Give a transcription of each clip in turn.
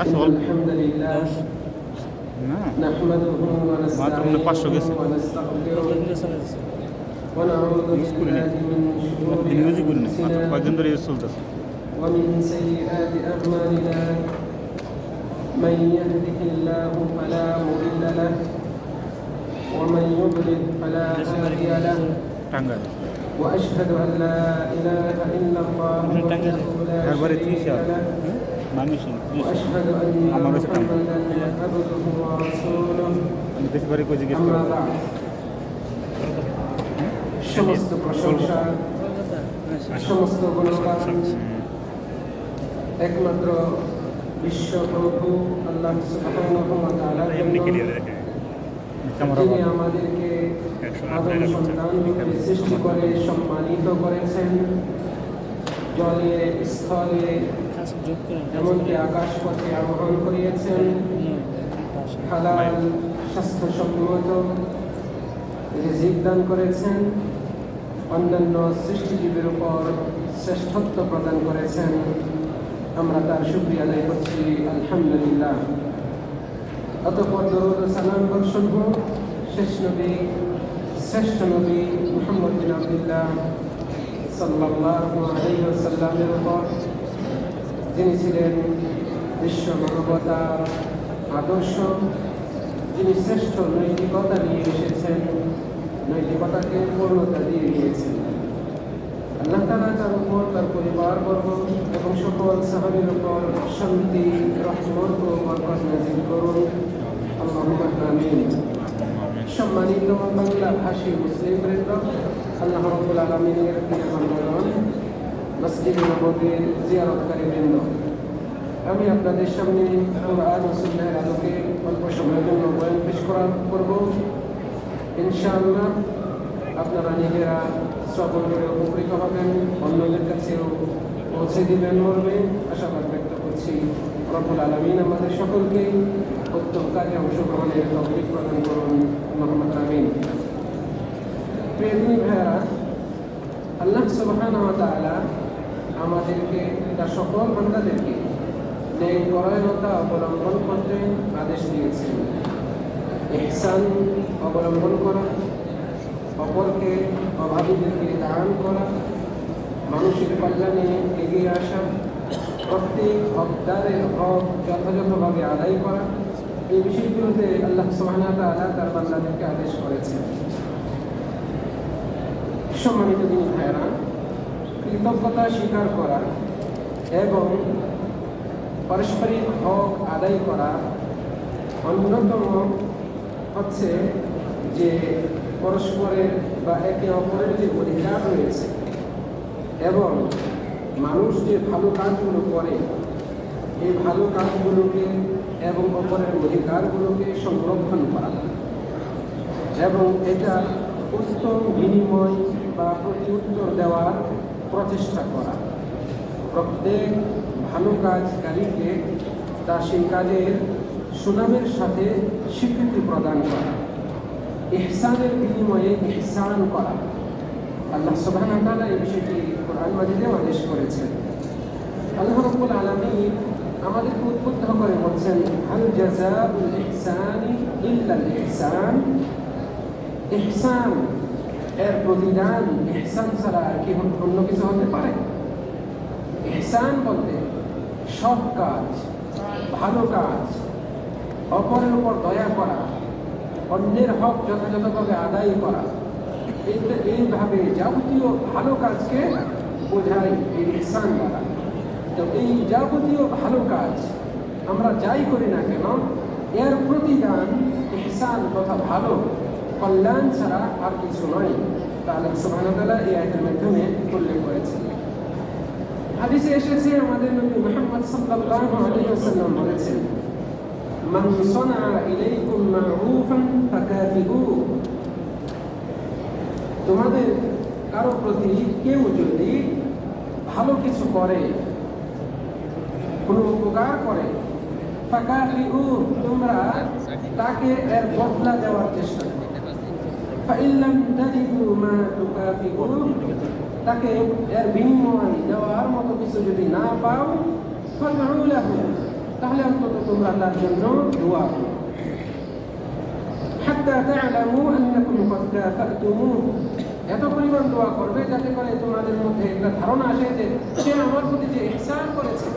আসল الحمد لله না نحمده মাত্র মনে 500 ونستعينه গেছে ونستغفره ونعوذ بالله من شرور দিন ইউজই করি না মাত্র أنفسنا কয়েকদিন ধরে ইউজ চলতেছে ومن سيئات أعمالنا من يهده الله فلا مضل له ومن يضلل فلا هادي له টাঙ্গাইল وأشهد أن لا إله إلا الله وحده لا একবারে شريك 30 له মামিশন وأشهد أن আমার কাছে محمدا عبده ورسوله আমি দেশ বাড়ি কই জিজ্ঞেস أما করি بعد সমস্ত প্রশংসা সমস্ত গুণগান একমাত্র বিশ্বপ্রভু আল্লাহ সুবহানাহু ওয়া তাআলার জন্য, যিনি আমাদেরকে আদম সন্তান রূপে সৃষ্টি করে সম্মানিত করেছেন। জলে স্থলে এমনকি আকাশ পথে আরোহণ করিয়েছেন। হালাল স্বাস্থ্যসম্মত রিজিক দান করেছেন। অন্যান্য সৃষ্টিজীবীর উপর শ্রেষ্ঠত্ব প্রদান করেছেন। আমরা তার শুকরিয়া আদায় করছি, আলহামদুলিল্লাহ। অতঃপর দরুদ ও সালাম বর্ষণ হোক শেষ নবী শ্রেষ্ঠ নবী মুহাম্মদ বিন আব্দুল্লাহ সাল্লাল্লাহু আলাইহি ওয়াসাল্লামের উপর, যিনি ছিলেন বিশ্ব মানবতার আদর্শ, যিনি শ্রেষ্ঠ নৈতিকতা নিয়ে এসেছেন, নৈতিকতাকে পূর্ণতা দিয়ে দিয়েছেন। আল্লাহ তাআলা তার উপর, তার পরিবারবর্গ এবং সকল সাহাবীর উপর শান্তি, রহমত ও বরকত নাযিল করুন, আল্লাহুম্মা আমিন। সম্মানিত বাংলা ভাষী মুসলিম বৃন্দ, আল্লাহ রাব্বুল আলামিনের প্রিয় বান্দাগণ, মসজিদে নববীর জিয়ারতকারী বৃন্দ, আমি আপনাদের সামনে কোরআন ও সুন্নাহর আলোকে অল্প সময়ের জন্য বয়ান পেশ করব। ইনশাআল্লাহ আপনারা নিজেরা শ্রবণ করে উপকৃত হবেন, অন্যদের কাছেও পৌঁছে দিবেন মর্মে আশাবাদ ব্যক্ত করছি। রব্বুল আলামিন আমাদের সকলকে উত্তম কাজে অংশগ্রহণের তৌফিক প্রদান করুন, আল্লাহুম্মা আমিন। প্রিয় দিনী ভাইয়েরা, আল্লাহ সুবহানাহু ওয়া তাআলা আমাদেরকে, তার সকল বান্দাদেরকে ন্যায় পরায়ণতা অবলম্বন করতে আদেশ দিয়েছেন। ইহসান অবলম্বন করা, অপরকে অভাবীদেরকে দান করা, মানুষের কল্যাণে এগিয়ে আসা, প্রত্যেক হকদারের হক যথাযথভাবে আদায় করা, এই বিষয়গুলোতে আল্লাহ সুবহানাহু ওয়া তাআলা তার বান্দাদেরকে আদেশ করেছেন। সম্মানিত দিনী ভাইয়েরা, কৃতজ্ঞতা স্বীকার করা এবং পারস্পরিক হক আদায় করা অন্যতম হচ্ছে যে পরস্পরের বা একে অপরের যে অধিকার রয়েছে এবং মানুষ যে ভালো কাজগুলো করে, এই ভালো কাজগুলোকে এবং অপরের অধিকারগুলোকে সংরক্ষণ করা এবং এটা উত্তম বিনিময় বা প্রত্যুত্তর দেওয়ার প্রচেষ্টা করা। প্রত্যেক ভালো কাজকারীকে তার সেই কাজের সুনামের সাথে স্বীকৃতি প্রদান করা, ইহসানের বিনিময়ে ইহসান করা। আল্লাহ সুবহানাহু ওয়া তাআলা এই বিষয়টি কোরআন মাজিদে আদেশ করেছেন। আল্লাহ রাব্বুল আলামিন আমাদেরকে উদ্বুদ্ধ করে বলছেন, হাল জাযাউল ইহসানি ইল্লাল ইহসান। ইহসান এর প্রতিদান ইহসান ছাড়া আর কি অন্য কিছু হতে পারে? ইহসান বলতে সৎ কাজ, ভালো কাজ, অপরের উপর দয়া করা, অন্যের হক যথাযথভাবে আদায় করা, এইভাবে যাবতীয় ভালো কাজকে বোঝায় এই ইহসান দ্বারা। তো এই যাবতীয় ভালো কাজ আমরা যাই করি না কেন, এর প্রতিদান ইহসান তথা ভালো কল্যাণ ছাড়া আর কিছু নয়। তা আল্লাহ সুবহানাহু ওয়া তাআলা এই আয়াতের মাধ্যমে উল্লেখ করেছেন। হাদিসে এসেছে, আমাদের নবী মুহাম্মদ সাল্লাল্লাহু আলাইহি ওয়াসাল্লাম বলেছেন, মান সানাআ ইলাইকুম মা'রুফান ফাকাফিউহু। তোমাদের কারো প্রতি কেউ যদি ভালো কিছু করে, কোনো উপকার করে, ফাকাফিউহু, তোমরা তাকে এর বদলা দেওয়ার চেষ্টা করো। ফাইল্লাম তাজিদু মা তুকাফিউহু, তাকে এর বিনিময় দেওয়ার মতো কিছু যদি না পাও, ফাদউ লাহু, তাহলে অন্তত তোমরা তার জন্য দোয়া করো। হাত্তা তা'লামু আন্নাকুম ক্বাদ কাফাতুমুহু, এত পরিমাণ দোয়া করবে যাতে করে তোমাদের মধ্যে একটা ধারণা আসে যে সে আমার প্রতি যে ইহসান করেছে,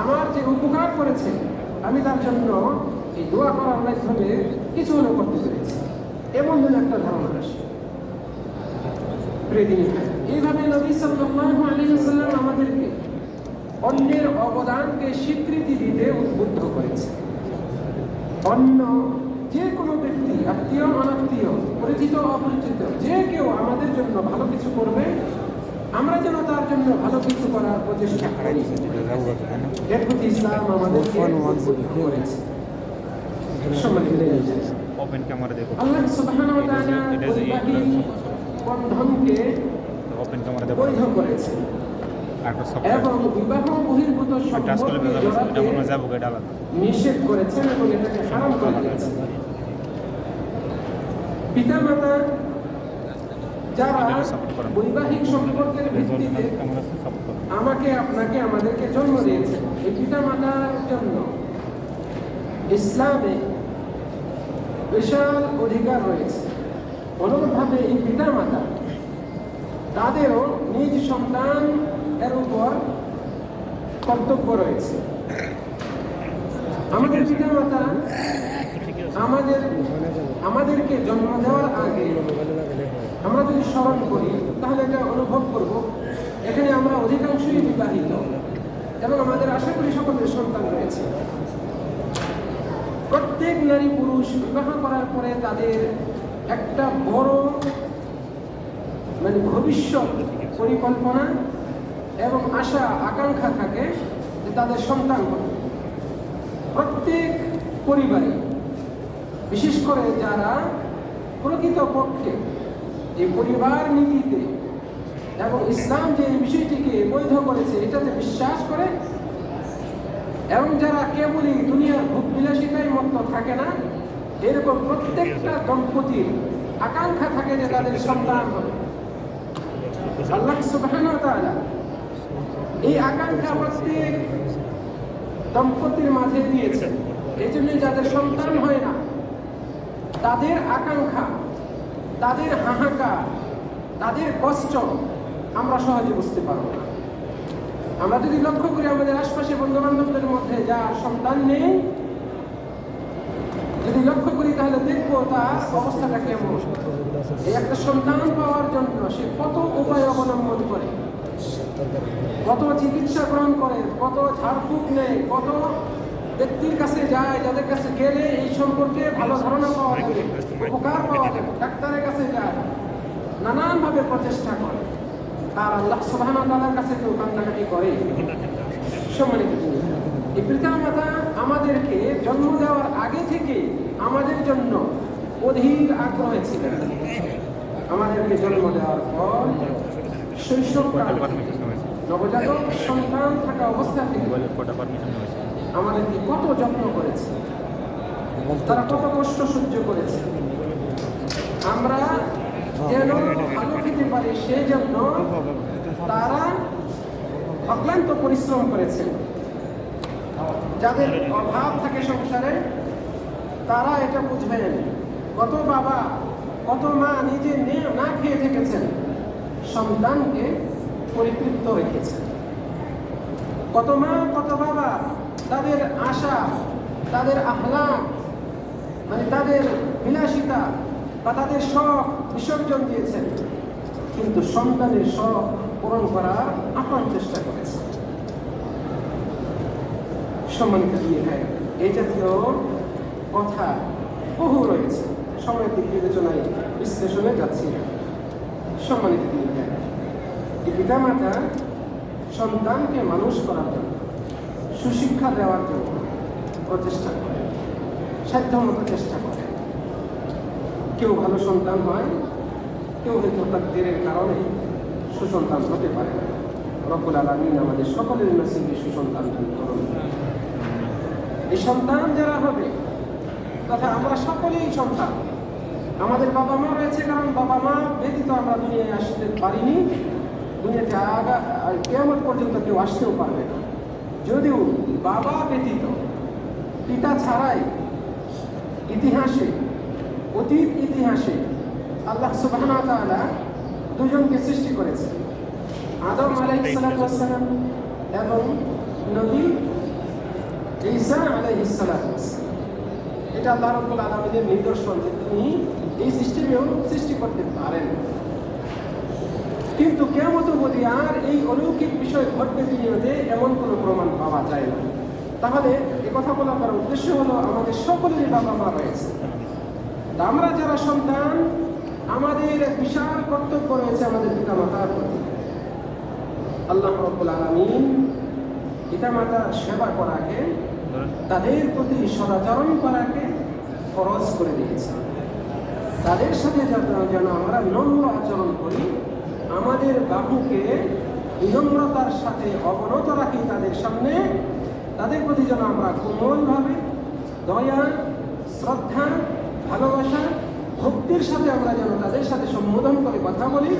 আমার যে উপকার করেছে, আমি তার জন্য এই দোয়া করার মাধ্যমে কিছু হলেও করতে পেরেছি, এমন যেন একটা ধারণা আসে। এইভাবে নবী সাল্লাল্লাহু আলাইহি ওয়াসাল্লাম আমাদেরকে অন্যের অবদানকে স্বীকৃতি দিতে উদ্বুদ্ধ করেছে। অন্য যে কোনো ব্যক্তি, আত্মীয় অনাত্মীয়, পরিচিত অপরিচিত, যে কেউ আমাদের জন্য ভালো কিছু করবে, আমরা যেন তার জন্য ভালো কিছু করার প্রচেষ্টা করি। এর প্রতি ইসলাম আমাদেরকে উদ্বুদ্ধ করেছে। ওপেন ক্যামেরা দেখো, আল্লাহ সুবহানাহু ওয়া তাআলা বৈবাহিক বন্ধনকে ওপেন ক্যামেরা দেখো, বৈধ করেছে একটা সব এবং বিবাহ বহির্ভূত টাচ করলে সম্পর্কে এটা জড়াতে মনে যাবো এটা আলাদা। নিষেধ করেছেন এবং এটাকে হারাম করে দিয়েছেন। পিতামাতা যারা বৈবাহিক সম্পর্কের ভিত্তিতে আমাকে, আপনাকে, আমাদেরকে জন্ম দিয়েছে, এই পিতামাতার জন্য ইসলামে বিশাল অধিকার রয়েছে। অনুরূপভাবে এই পিতামাতা তাদেরও নিজ সন্তান এর উপর কর্তব্য রয়েছে। আমাদের পিতামাতা আমাদেরকে জন্ম দেওয়ার আগে আমরা যদি স্মরণ করি তাহলে এটা অনুভব করব, এখানে আমরা অধিকাংশই বিবাহিত এবং আমাদের আশা করি সকলের সন্তান রয়েছে। প্রত্যেক নারী পুরুষ বিবাহ করার পরে তাদের একটা বড় ভবিষ্যৎ পরিকল্পনা এবং আশা আকাঙ্ক্ষা থাকে যে তাদের সন্তান হবে। প্রত্যেক পরিবারে, বিশেষ করে যারা প্রকৃতপক্ষে এই পরিবার নীতিতে এবং ইসলাম যে এই বিষয়টিকে বৈধ করেছে এটাতে বিশ্বাস করে এবং যারা কেবলই দুনিয়ার ভোগ বিলাসিতায় মত্ত থাকে না, এরকম প্রত্যেকটা দম্পতির আকাঙ্ক্ষা থাকে যে তাদের সন্তান হবে। আল্লাহ সুবহানাহু ওয়া তাআলা এই আকাঙ্ক্ষা প্রত্যেক দম্পতির মাঝে দিয়েছেন। এই জন্য যাদের সন্তান হয় না তাদের আকাঙ্ক্ষা, তাদের হাহাকার, তাদের কষ্ট আমরা সহজে বুঝতে পারবো না। আমরা যদি লক্ষ্য করি আমাদের আশপাশে বন্ধু বান্ধবদের মধ্যে যার সন্তান নেই, যদি লক্ষ্য করি তাহলে দেখবো তার অবস্থাটা কেমন। এই একটা সন্তান পাওয়ার জন্য সে কত উপায় অবলম্বন করে, কত চিকিৎসা গ্রহণ করে, কত ঝাড়ফুঁক নেয়, কত ব্যক্তির কাছে যায় যাদের কাছে গেলে এই সম্পর্কে ভালো ধারণা পাওয়া যাবে, উপকার পাওয়া যাবে, ডাক্তারের কাছে যায়, নানানভাবে প্রচেষ্টা করে। আর আল্লাহ সুবহানাহু ওয়া তাআলার কাছে কেউ কান্নাকাটি করে? সম্মানিত এই পিতামাতা আমাদেরকে জন্ম দেওয়ার আগে থেকে আমাদের জন্য অধীর আগ্রহে ছিলেন। আমাদেরকে জন্ম দেওয়ার পর শৈশবকাল, নবজাতক সন্তান থাকা অবস্থা থেকে আমাদেরকে কত যত্ন করেছে, তারা কত কষ্ট সহ্য করেছে। আমরা যেন ভালো খেতে পারি সেই জন্য তারা অক্লান্ত পরিশ্রম করেছেন। যাদের অভাব থাকে সংসারে তারা এটা বুঝবেন। কত বাবা, কত মা নিজে না খেয়ে থেকেছেন, সন্তানকে পরিতৃপ্ত রেখেছেন। কত মা, কত বাবা তাদের আশা, তাদের আহ্লাদ, তাদের বিলাসিতা বা তাদের শখ বিসর্জন দিয়েছেন, কিন্তু সন্তানের শখ পূরণ করার আপ্রাণ চেষ্টা করেছে। সম্মানিত ভাই, এই জাতীয় কথা বহু রয়েছে, সময়ের দিক বিবেচনায় বিশ্লেষণে যাচ্ছি না। সম্মানিত ভাই, এই পিতামাতা সন্তানকে মানুষ করার জন্য, সুশিক্ষা দেওয়ার জন্য প্রচেষ্টা করে, সাধ্যমতো চেষ্টা করে। কেউ ভালো সন্তান হয়, কেউ হয়তো তাকদীরের কারণে সুসন্তান হতে পারে না। রব্বুল আলামিন আমাদের সকলের নসিবে সুসন্তান দান করুন। এই সন্তান যারা হবে, তথা আমরা সকলেই সন্তান। আমাদের বাবা মা রয়েছে, কারণ বাবা মা ব্যতীত আমরা দুনিয়ায় আসতে পারিনি, দুনিয়াতে কিয়ামত পর্যন্ত কেউ আসতেও পারবে না। যদিও বাবা ব্যতীত পিতা ছাড়াই ইতিহাসে, অতীত ইতিহাসে আল্লাহ সুবহানাহু ওয়া তাআলা দুজনকে সৃষ্টি করেছেন, আদম আলাইহিস সালাম এবং নবী ঈসা আলাইহিস সালাম। এটা আল্লাহ রাব্বুল আলামিনের নিদর্শন যে তিনি এই সিস্টেমেও সৃষ্টি করতে পারেন। কিন্তু কিয়ামত অবধি আর এই অলৌকিক বিষয় ঘটবে দুনিয়াতে এমন কোনো প্রমাণ পাওয়া যায় না। তাহলে এই কথা বলার উদ্দেশ্য হলো আমাদের সকলেরই বাবা মা রয়েছে। আমরা যারা সন্তান, আমাদের বিশাল কর্তব্য রয়েছে আমাদের পিতামাতার প্রতি। আল্লাহ রাব্বুল আলামিন পিতামাতার সেবা করাকে, তাদের প্রতি সদাচরণ করাকে ফরজ করে দিয়েছে। তাদের সাথে যেন আমরা নম্র আচরণ করি, আমাদের বাহুকে বিনম্রতার সাথে অবনত রাখি তাদের সামনে, তাদের প্রতি যেন আমরা কোমলভাবে দয়া, শ্রদ্ধা, ভালোবাসা, ভক্তির সাথে আমরা যেন তাদের সাথে সম্বোধন করে কথা বলি,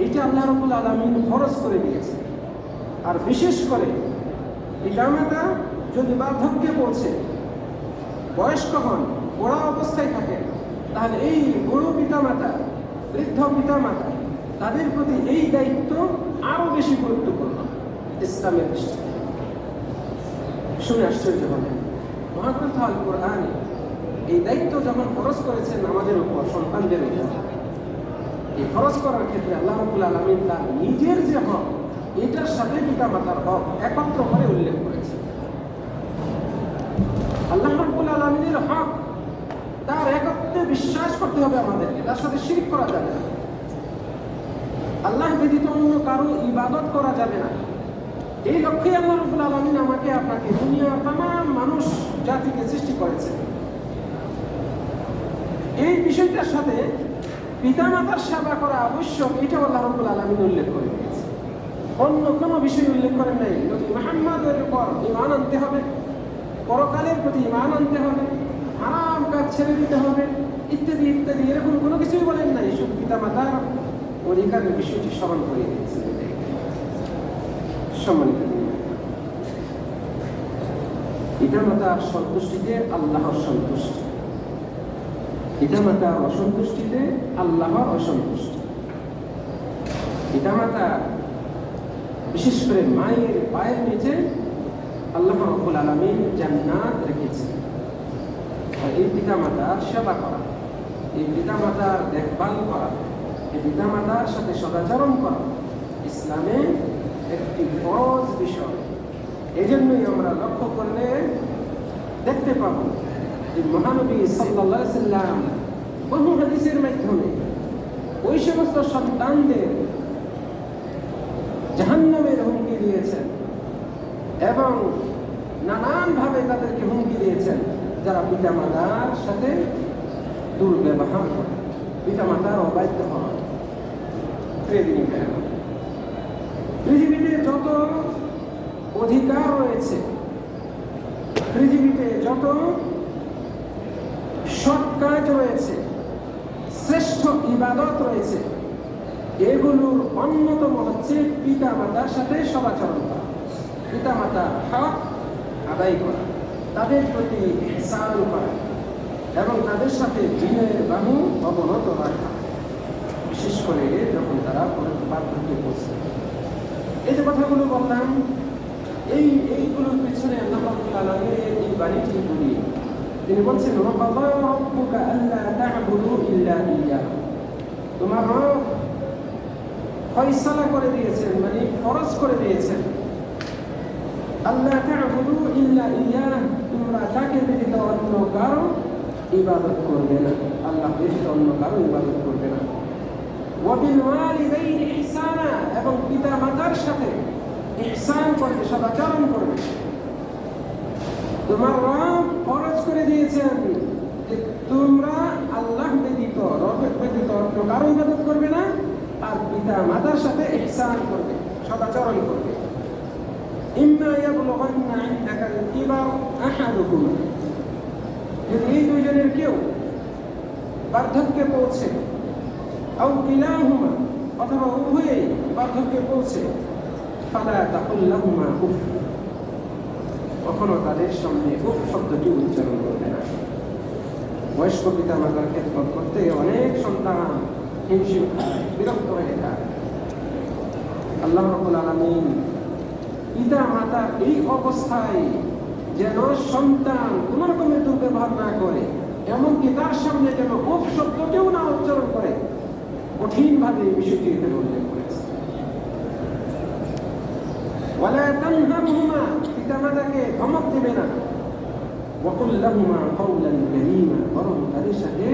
এইটা আল্লাহ রাব্বুল আলামিন ফরজ করে দিয়েছে। আর বিশেষ করে পিতামাতা যদি বার্ধক্যে পৌঁছে, বয়স্ক হন, বুড়া অবস্থায় থাকে, তাহলে এই বুড়ো পিতামাতা, বৃদ্ধ পিতামাতা, তাদের প্রতি এই দায়িত্ব আরো বেশি গুরুত্বপূর্ণ ইসলামের দৃষ্টিতে। শুনে আশ্চর্য হবে, মহাগ্রন্থ আল কোরআনে এই দায়িত্ব যখন ফরজ করেছেন আমাদের উপর, সন্তানদের উপর, এই ফরজ করার ক্ষেত্রে আল্লাহ রাব্বুল আলামিন তার নিজের যে হক, এটার সাথে পিতামাতার হক একত্র করে উল্লেখ করেছেন। আল্লাহ রাব্বুল আলামিনের হক, তার একত্রে বিশ্বাস করতে হবে আমাদেরকে, তার সাথে শিরক করা যাবে না। আল্লাহ ব্যতীত অন্য কারো ইবাদত করা যাবে না। এই লক্ষ্যে আল্লাহ রাব্বুল আলামিন আমাকে আপনাকে, দুনিয়ার तमाम মানুষ জাতিকে সৃষ্টি করেছে। এই বিষয়টার সাথে পিতামাতার সেবা করা আবশ্যক, এটা আল্লাহ রাব্বুল আলামিন উল্লেখ করে দিয়েছে। অন্য কোনো বিষয় উল্লেখ করেন নাই। নবী মুহাম্মদের উপর ঈমান আনতে হবে, পরকালের প্রতি ঈমান আনতে হবে, হারাম কাজ ছেড়ে দিতে হবে, ইত্যাদি ইত্যাদি, এরকম কোনো কিছুই বলেন নাই। শুধু পিতামাতার অধিকারের বিষয়টি স্মরণ করিয়ে দিয়েছে। সম্মানিত পিতামাতার সন্তুষ্টিতে আল্লাহর সন্তুষ্টি, পিতামাতার অসন্তুষ্টিতে আল্লাহর অসন্তুষ্টি। পিতামাতা, বিশেষ করে মায়ের পায়ের নিচে আল্লাহ রাব্বুল আলামিন জান্নাত রেখেছেন। আর এই পিতামাতার সেবা করা, এই পিতামাতার দেখভাল করা, এই পিতামাতার সাথে সদাচরণ করা ইসলামে একটি ফরজ বিষয়। এই জন্যই আমরা লক্ষ্য করলে দেখতে পাবো যে মহানবী সাল্লাল্লাহু আলাইহি সাল্লাম বহু হাদিসের মাধ্যমে ওই সমস্ত সন্তানদের জাহান্নামের হুমকি দিয়েছেন এবং নানানভাবে তাদেরকে হুমকি দিয়েছেন যারা পিতামাতার সাথে দুর্ব্যবহার করে, পিতামাতার অবাধ্য হয়। পৃথিবীতে যত অধিকার রয়েছে, পৃথিবীতে যত সৎ কাজ রয়েছে, শ্রেষ্ঠ ইবাদত রয়েছে, এগুলোর অন্যতম হচ্ছে পিতামাতার সাথে সদাচরণ করা, পিতামাতার হক আদায় করা, তাদের প্রতি ইহসান করা এবং তাদের সাথে বিনয়ের বাহু অবনত রাখা, বিশেষ করে যখন তারা বার্ধক্যে পৌঁছে। এই যে কথাগুলো বললাম, এইগুলোর পিছনে আল্লাহ রাব্বুল আলামিনের এই বাণীটি বলি। তিনি বলছেন, ওয়াকাযা রাব্বুকা আল্লা তা'বুদু ইল্লা ইয়্যাহু, তোমার রব ফয়সালা করে দিয়েছেন, মানে ফরজ করে দিয়েছেন, আল্লা তা'বুদু ইল্লা ইয়্যাহু, তোমরা তাকে ব্যতীত অন্য কারো ইবাদত করবে না, আল্লাহ ব্যতীত অন্য কারো ইবাদত করবে না। ওয়া বিল ওয়ালিদাইনি ইহসানা, এবং পিতা মাতার সাথে ইহসান করবে, সদাচরণ করবে। তোমার রব ফরজ করে দিয়েছেন যে তোমরা আল্লাহ ব্যতীত, রবের ব্যতীত অন্য কারো ইবাদত করবে না, আর পিতা মাতার সাথে ইহসান করবে, সদাচরণ করবে। ইম্মা ইয়াবলুগান্না ইনদাকাল কিবার আহাদুহুমা, যদি এই দুইজনের কেউ বার্ধক্যে পৌঁছে, আও কিলাহুমা, অথবা উভয়েই বার্ধক্যে পৌঁছে, ফালা তাকুল লাহুমা উফ, কখনো তাদের সামনে উফ শব্দটি উচ্চারণ করবে না। বয়স্ক পিতা মাতার ক্ষেত্র করতে অনেক সন্তান হিমশিম খায়, বিরক্ত হয়ে যায়। আল্লাহ রাব্বুল আলামিন পিতা মাতা এই অবস্থায় যেন সন্তান কোন রকমের দুর্ব্যবহার না করে, এমনকি তার সামনে যেন উফ শব্দটিও না উচ্চারণ করে, কঠিন ভাবে এই বিষয়টি এখানে উল্লেখ করেছে। ওয়ালা তানহারহুমা, পিতা মাতাকে ধমক দিবে না। ওয়াকুল লাহুমা কাওলান কারীমা, বরং তাদের সাথে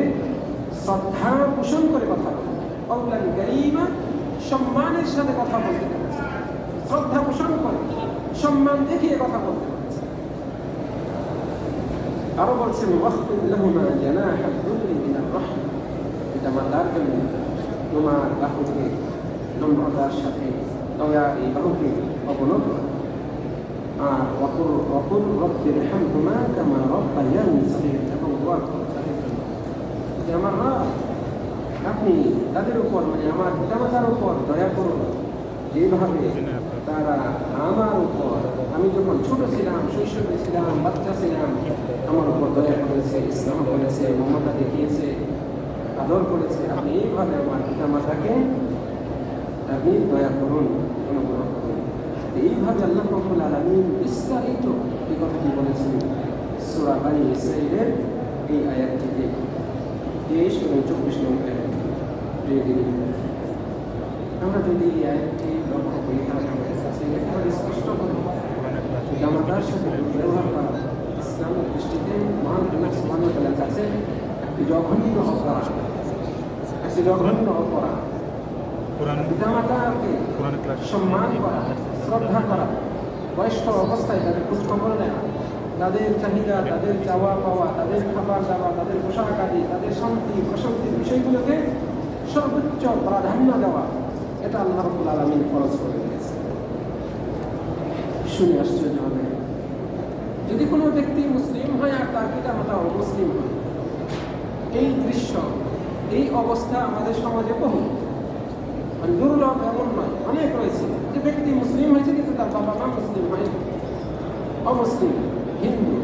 শ্রদ্ধা পোষণ করে কথা বলবে। কাওলান কারীমা, সম্মানের সাথে কথা বলতে হবে, শ্রদ্ধা পোষণ করে সম্মান দেখিয়ে কথা বলতে হবে। আরো বলছেন ওয়াখফিদ লাহুমা জানাহা যুল্লি মিনার রাহমা, পিতা মাতার জন্য তোমার বাহুকে নম্রতার সাথে দয়া এই বাহুকে অবনত করো। আর ওয়াকুল রব্বিরহামহুমা কামা রাব্বায়ানি সগীরা, এবং দোয়া করো তাদের জন্য যে আমার রব আপনি তাদের উপর মানে আমার পিতামাতার উপর দয়া করুন, যেভাবে তারা আমার উপর আমি যখন ছোট ছিলাম, শৈশবে ছিলাম, বাচ্চা ছিলাম, আমার উপর দয়া করেছে, ইসলাম করেছে, মমতা দেখিয়েছে, আদর করেছে। আপনি এইভাবে আমার পিতামাতাকে আপনি দয়া করুন, অনুগ্রহ করুন। এইভাবে আল্লাহ রাব্বুল আলামিন বিস্তারিত এই কথাটি বলেছেন সূরা বানী ইসরাঈলের এই আয়াতটিতে 23 এবং 24 নম্বর আয়াত। আমরা যদি এই আয়াতটি লক্ষ্য করি তাহলে আমাদের কাছে একেবারে স্পষ্ট করে পিতামাতার সাথে ব্যবহার করা ইসলামের দৃষ্টিতে মহান আল্লাহ সুবহানাহু ওয়া তাআলার কাছে একটি জঘন্য অপরাধ, একটি জঘন্য অপরাধ। পিতামাতাকে সম্মান করা, শ্রদ্ধা করা, বয়স্ক অবস্থায় তাদের খোঁজখবর নেওয়া, তাদের চাহিদা, তাদের চাওয়া পাওয়া, তাদের খাবার দাওয়া, তাদের পোশাক আদি, তাদের শান্তি প্রশান্তির বিষয়গুলোকে সর্বোচ্চ প্রাধান্য দেওয়া, এটা আল্লাহ রাব্বুল আলামিন ফরজ করে দিয়েছে। শুনে আশ্চর্য হবে যদি কোনো ব্যক্তি মুসলিম হয় আর তার পিতা মাতা অমুসলিম হয়। এই দৃশ্য, এই অবস্থা আমাদের সমাজে বহু, মানে দুর্লভ এমন নয়, অনেক রয়েছে যে ব্যক্তি মুসলিম হয়েছে কিন্তু তার বাবা মা মুসলিম হয়, অমুসলিম, হিন্দু,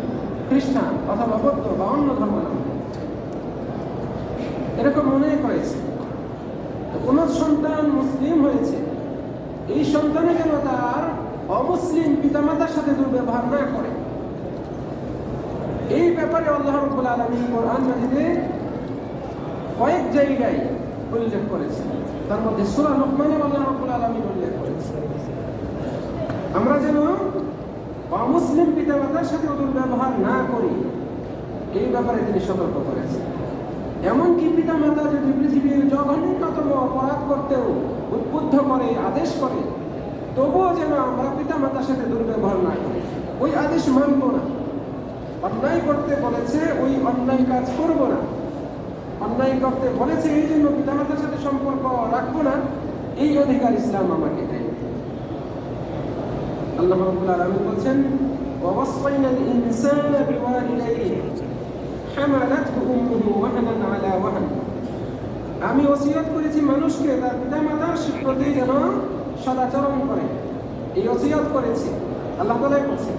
খ্রিস্টান অথবা বৌদ্ধ বা অন্য ধর্মাবলম্বী, এরকম অনেক রয়েছে। কোন সন্তান মুসলিম হয়েছে, এই সন্তানে যেন তার অমুসলিম পিতামাতার সাথে দুর্ব্যবহার না করে, এই ব্যাপারে আল্লাহ রাব্বুল আলামিন কোরআন মাজিদে কয়েক জায়গায় উল্লেখ করেছেন। তার মধ্যে সূরা লুকমানে আল্লাহ রাব্বুল আলামিন উল্লেখ করেছেন আমরা যেন অমুসলিম পিতামাতার সাথে দুর্ব্যবহার না করি, এই ব্যাপারে তিনি সতর্ক করেছেন। এমনকি পিতামাতা যদি পৃথিবীর জঘন্যতম অপরাধ করতেও উদ্বুদ্ধ করে, আদেশ করে, তবুও যেন আমরা পিতামাতার সাথে দুর্ব্যবহার না করি, ওই আদেশ মানব না। অন্যায় করতে বলেছে, ওই অন্যায় কাজ করব না। অন্যায় করতে বলেছে, এই জন্য পিতামাতার সাথে সম্পর্ক রাখবো না, এই অধিকার ইসলাম আমাকে দেয়। আল্লাহ রাব্বুল আলামিন বলছেন ওয়াসাইনাল ইনসানা বিওয়ালিদাইহি হামালাতহু উম্মুহু ওয়াহনান আলা ওয়াহন, আমি ওসিয়ত করেছি মানুষকে তার পিতামাতার প্রতি যেন সদাচরণ করে, এই ওসিয়ত করেছি। আল্লাহ তাআলা বলছেন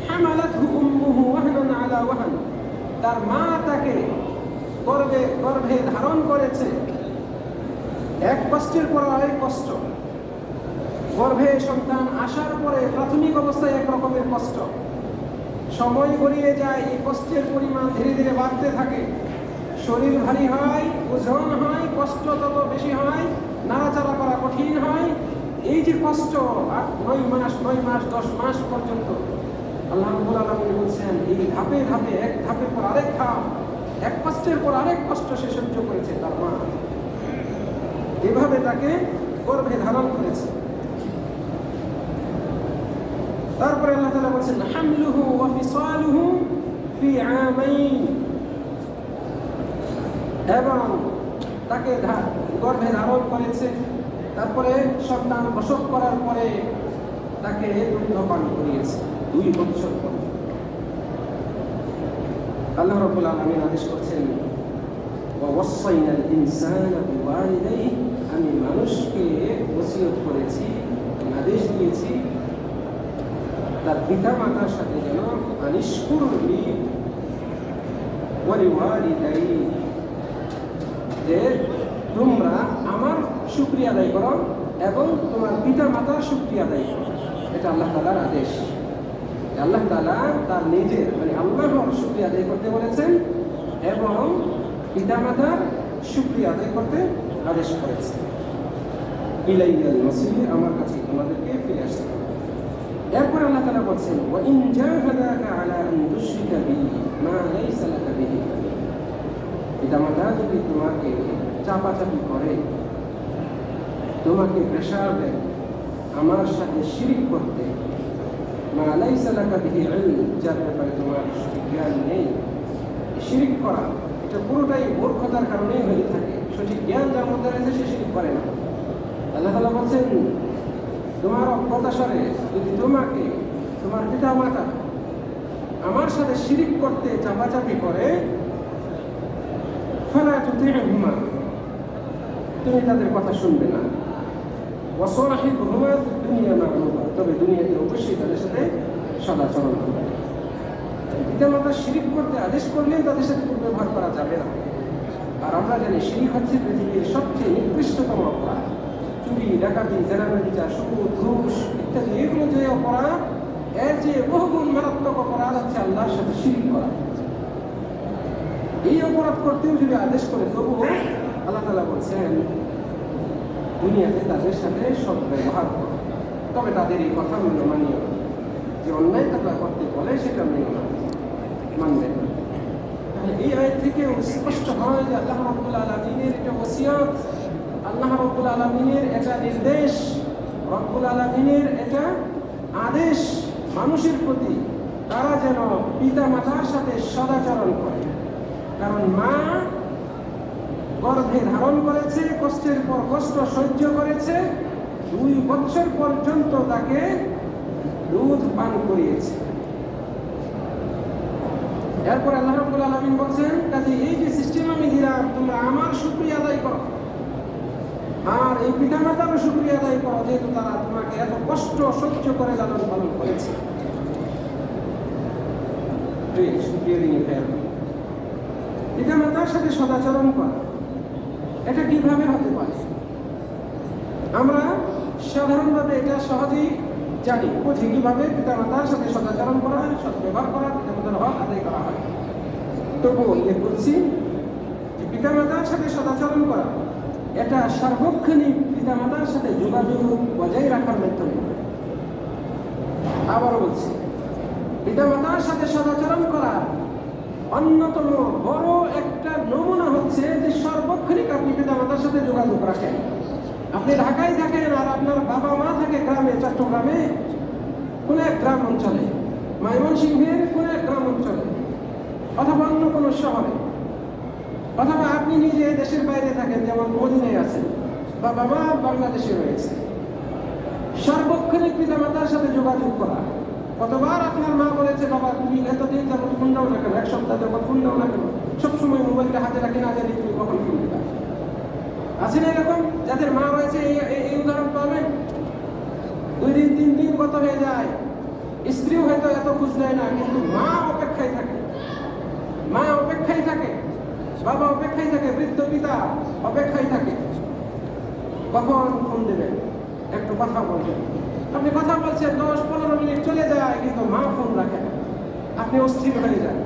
হামালাতহু উম্মুহু ওয়াহনান আলা ওয়াহন, তার মা তাকে গর্ভে ধারণ করেছে এক কষ্টের পর আরেক কষ্ট। গর্ভে সন্তান আসার পরে প্রাথমিক অবস্থায় এক রকমের কষ্ট, সময় গড়িয়ে যায়, এই কষ্টের পরিমাণ ধীরে ধীরে বাড়তে থাকে, শরীর ভারী হয়, ওজন হয়, কষ্ট তত বেশি হয়, নাড়াচাড়া করা কঠিন হয়। এই যে কষ্ট 8-9 মাস 10 মাস পর্যন্ত আল্লাহ রাব্বুল আলামিন বলছেন এই ধাপে ধাপে, এক ধাপের পর আরেক ধাপ, এক কষ্টের পর আরেক কষ্ট সে সহ্য করেছে তার মা, এভাবে তাকে গর্ভে ধারণ করেছে। তারপরে আল্লাহ তাআলা বলেন হামলুহু ওয়া ফিসালুহু ফি আমাইন, এবং তাকে গর্ভে ধারণ করেছে, তারপরে সন্তান প্রসব করার পরে তাকে দুগ্ধ পান করিয়েছে 2 বছর পর্যন্ত। আল্লাহ রাব্বুল আলামিন আদেশ করছেন ওয়াসাইনাল ইনসানা বিওয়ালিদাইহি, আমি মানুষকে ওসিয়ত করেছি, আদেশ দিয়েছি তার পিতা মাতার সাথে যেন আনিশকুরলি ওয়ালিওয়ালিদাই, যে তোমরা আমার শুকরিয়া আদায় করো এবং তোমার পিতা মাতার শুকরিয়া আদায় করো। এটা আল্লাহ তাআলার আদেশ। আল্লাহ তাআলা তার নিজের মানে আল্লাহর শুকরিয়া আদায় করতে বলেছেন এবং পিতা মাতার শুকরিয়া আদায় করতে আদেশ করেছেন। ইলাইয়াল মাসির, আমার কাছে তোমাদেরকে ফিরে আসতে হবে। এরপর আল্লাহ তাআলা বলছেন ওয়া ইন জাহাদাকা আলা আন তুশরিকা বি মা লাইসা লাকা বিহি ইলম, পিতামাতা যদি তোমাকে চাপাচাপি করে, তোমাকে প্রেশার দেয় আমার সাথে শিরিক করতে, মা লাইসা লাকা বিহি ইলম, যার ব্যাপারে তোমার সঠিক জ্ঞান নেই। শিরিক করা এটা পুরোটাই মূর্খতার কারণেই হয়ে থাকে। সঠিক জ্ঞান যার মধ্যে রয়েছে সে শিরিক করে না। আল্লাহ তাআলা বলছেন তোমার অজ্ঞতাসারে যদি তোমাকে তোমার পিতা মাতা আমার সাথে শিরিক করতে চাপাচাপি করে, ফালা তুতি'হুমা, তুমি তাদের কথা শুনবে না। ওয়া সাহিবহুমা ফিদ দুনিয়া মা'রুফা, তবে দুনিয়াতে অবশ্যই তাদের সাথে সদাচরণ করবে। পিতা মাতা শিরিক করতে আদেশ করলেন তাদের সাথে ব্যবহার করা যাবে না। আর আমরা জানি শিরিক হচ্ছে পৃথিবীর সবচেয়ে নিকৃষ্টতম অপরাধ। চুরি, ডাকাতি, জেনারেলিটা, সুদ, ঘুষ ইত্যাদি এগুলো যে অপরাধ, এর যে বহুগুণ মারাত্মক অপরাধ হচ্ছে আল্লাহর সাথে শিরিক করা। এই অপরাধ করতেও যদি আদেশ করে তবুও আল্লাহ তাআলা বলছেন দুনিয়াতে তাদের সাথে সৎ ব্যবহার করো, তবে তাদের এই কথা মানিও, যে অন্যায় তারা করতে বলে সেটা মেনে মানবে না। এই আয়াত থেকে স্পষ্ট হয় যে আল্লাহ রাব্বুল আলামিনের এটা ওসিয়ত, আল্লাহ রাব্বুল আলামিনের এটা নির্দেশ, রাব্বুল আলামিনের এটা আদেশ মানুষের প্রতি, তারা যেন পিতা মাতার সাথে সদাচরণ করে। কারণ মা গর্ভে ধারণ করেছে, কষ্টের পর কষ্ট সহ্য করেছে, 2 বছর পর্যন্ত তাকে দুধ পান করিয়েছে। এরপর আল্লাহ রাব্বুল আলামিন বলছেন কাজে এই যে সিস্টেম আমি দিলাম তোমরা আমার শুকরিয়া আদায় করো, আর এই পিতা মাতারও শুকরিয়া আদায় করো, যেহেতু তারা তোমাকে এত কষ্ট সহ্য করে লালন পালন করেছে। পিতা মাতার সাথে সদাচরণ করা এটা কিভাবে হতে পারে? আমরা সাধারণভাবে এটা সহজেই জানি, বুঝি কিভাবে পিতা মাতার সাথে সদাচরণ করা হয়, সৎ ব্যবহার করা, পিতা মাতার হক আদায় করা হয়। তবুও উল্লেখ করছি যে পিতা মাতার সাথে সদাচরণ করা এটা সার্বক্ষণিক পিতা মাতার সাথে যোগাযোগ বজায় রাখার মাধ্যমে। আবারও বলছি, পিতা মাতার সাথে সদাচরণ করা অন্যতম বড় একটা নমুনা হচ্ছে যে সার্বক্ষণিক আপনি পিতা মাতার সাথে যোগাযোগ রাখেন। আপনি ঢাকায় থাকেন আর আপনার বাবা মা থাকে গ্রামে, চট্টগ্রামে কোনো এক গ্রাম অঞ্চলে, ময়মনসিংহের কোনো এক গ্রাম অঞ্চলে, অথবা অন্য কোনো শহরে, অথবা আপনি নিজে দেশের বাইরে থাকেন, যেমন মদিনায় আছেন বা বাবা বাংলাদেশে রয়েছে। সার্বক্ষণিক পিতা মাতার সাথে যোগাযোগ করা। কতবার আপনার মা বলেছে বাবা তুমি এতদিন যাবত ফোন দাও না কেন, 1 সপ্তাহ যাবত ফোন দাও না কেন, সবসময় মোবাইলটা হাতে রাখি না, জানি তুমি কখন ফোন দিবা। আছে না এরকম যাদের মা রয়েছে? এই উদাহরণ পাবেন। 2 দিন 3 দিন কত হয়ে যায়, স্ত্রীও হয়তো এত খোঁজ নেয় না, কিন্তু মা অপেক্ষায় থাকে, মা অপেক্ষায় থাকে, বাবা অপেক্ষায় থাকে, বৃদ্ধ পিতা অপেক্ষায় থাকে কখন ফোন দেবেন, একটু কথা বলবেন। আপনি কথা বলছেন, 10-15 মিনিট চলে যায়, কিন্তু মা ফোন রাখে না, আপনি অস্থির হয়ে যান।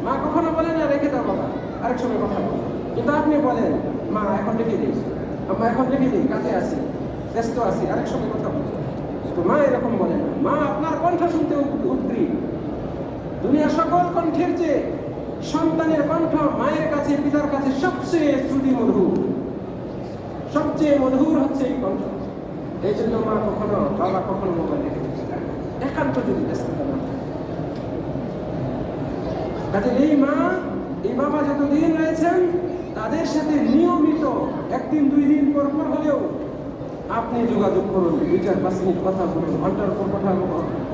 মা কখনো বলে না রেখে দাও বাবা, আরেক সময় কথা বল, কিন্তু আপনি বলেন মা এখন রেখে দিই, মা এখন রেখে দিই, কাজে আছি, ব্যস্ত আছি, আরেক সময় কথা বল। তো মা এরকম বলে না, মা আপনার কণ্ঠ শুনতে উদ্গ্রীব। দুনিয়া সকল কণ্ঠের চেয়ে সন্তানের কণ্ঠ মায়ের কাছে, পিতার কাছে সবচেয়ে শ্রুতি মধুর, সবচেয়ে মধুর হচ্ছে এই কণ্ঠ। এই জন্য মা কখনো, বাবা কখনো মোবাইল রেখে দিতে চায় না, একান্ত যদি ব্যস্ততা না থাকে। কাজে এই মা, এই বাবা যতদিন রয়েছেন তাদের সাথে নিয়মিত 1 দিন 2 দিন পর পর হলেও আপনি যোগাযোগ করুন, 2-4-5 মিনিট কথা বলুন। ঘন্টার পর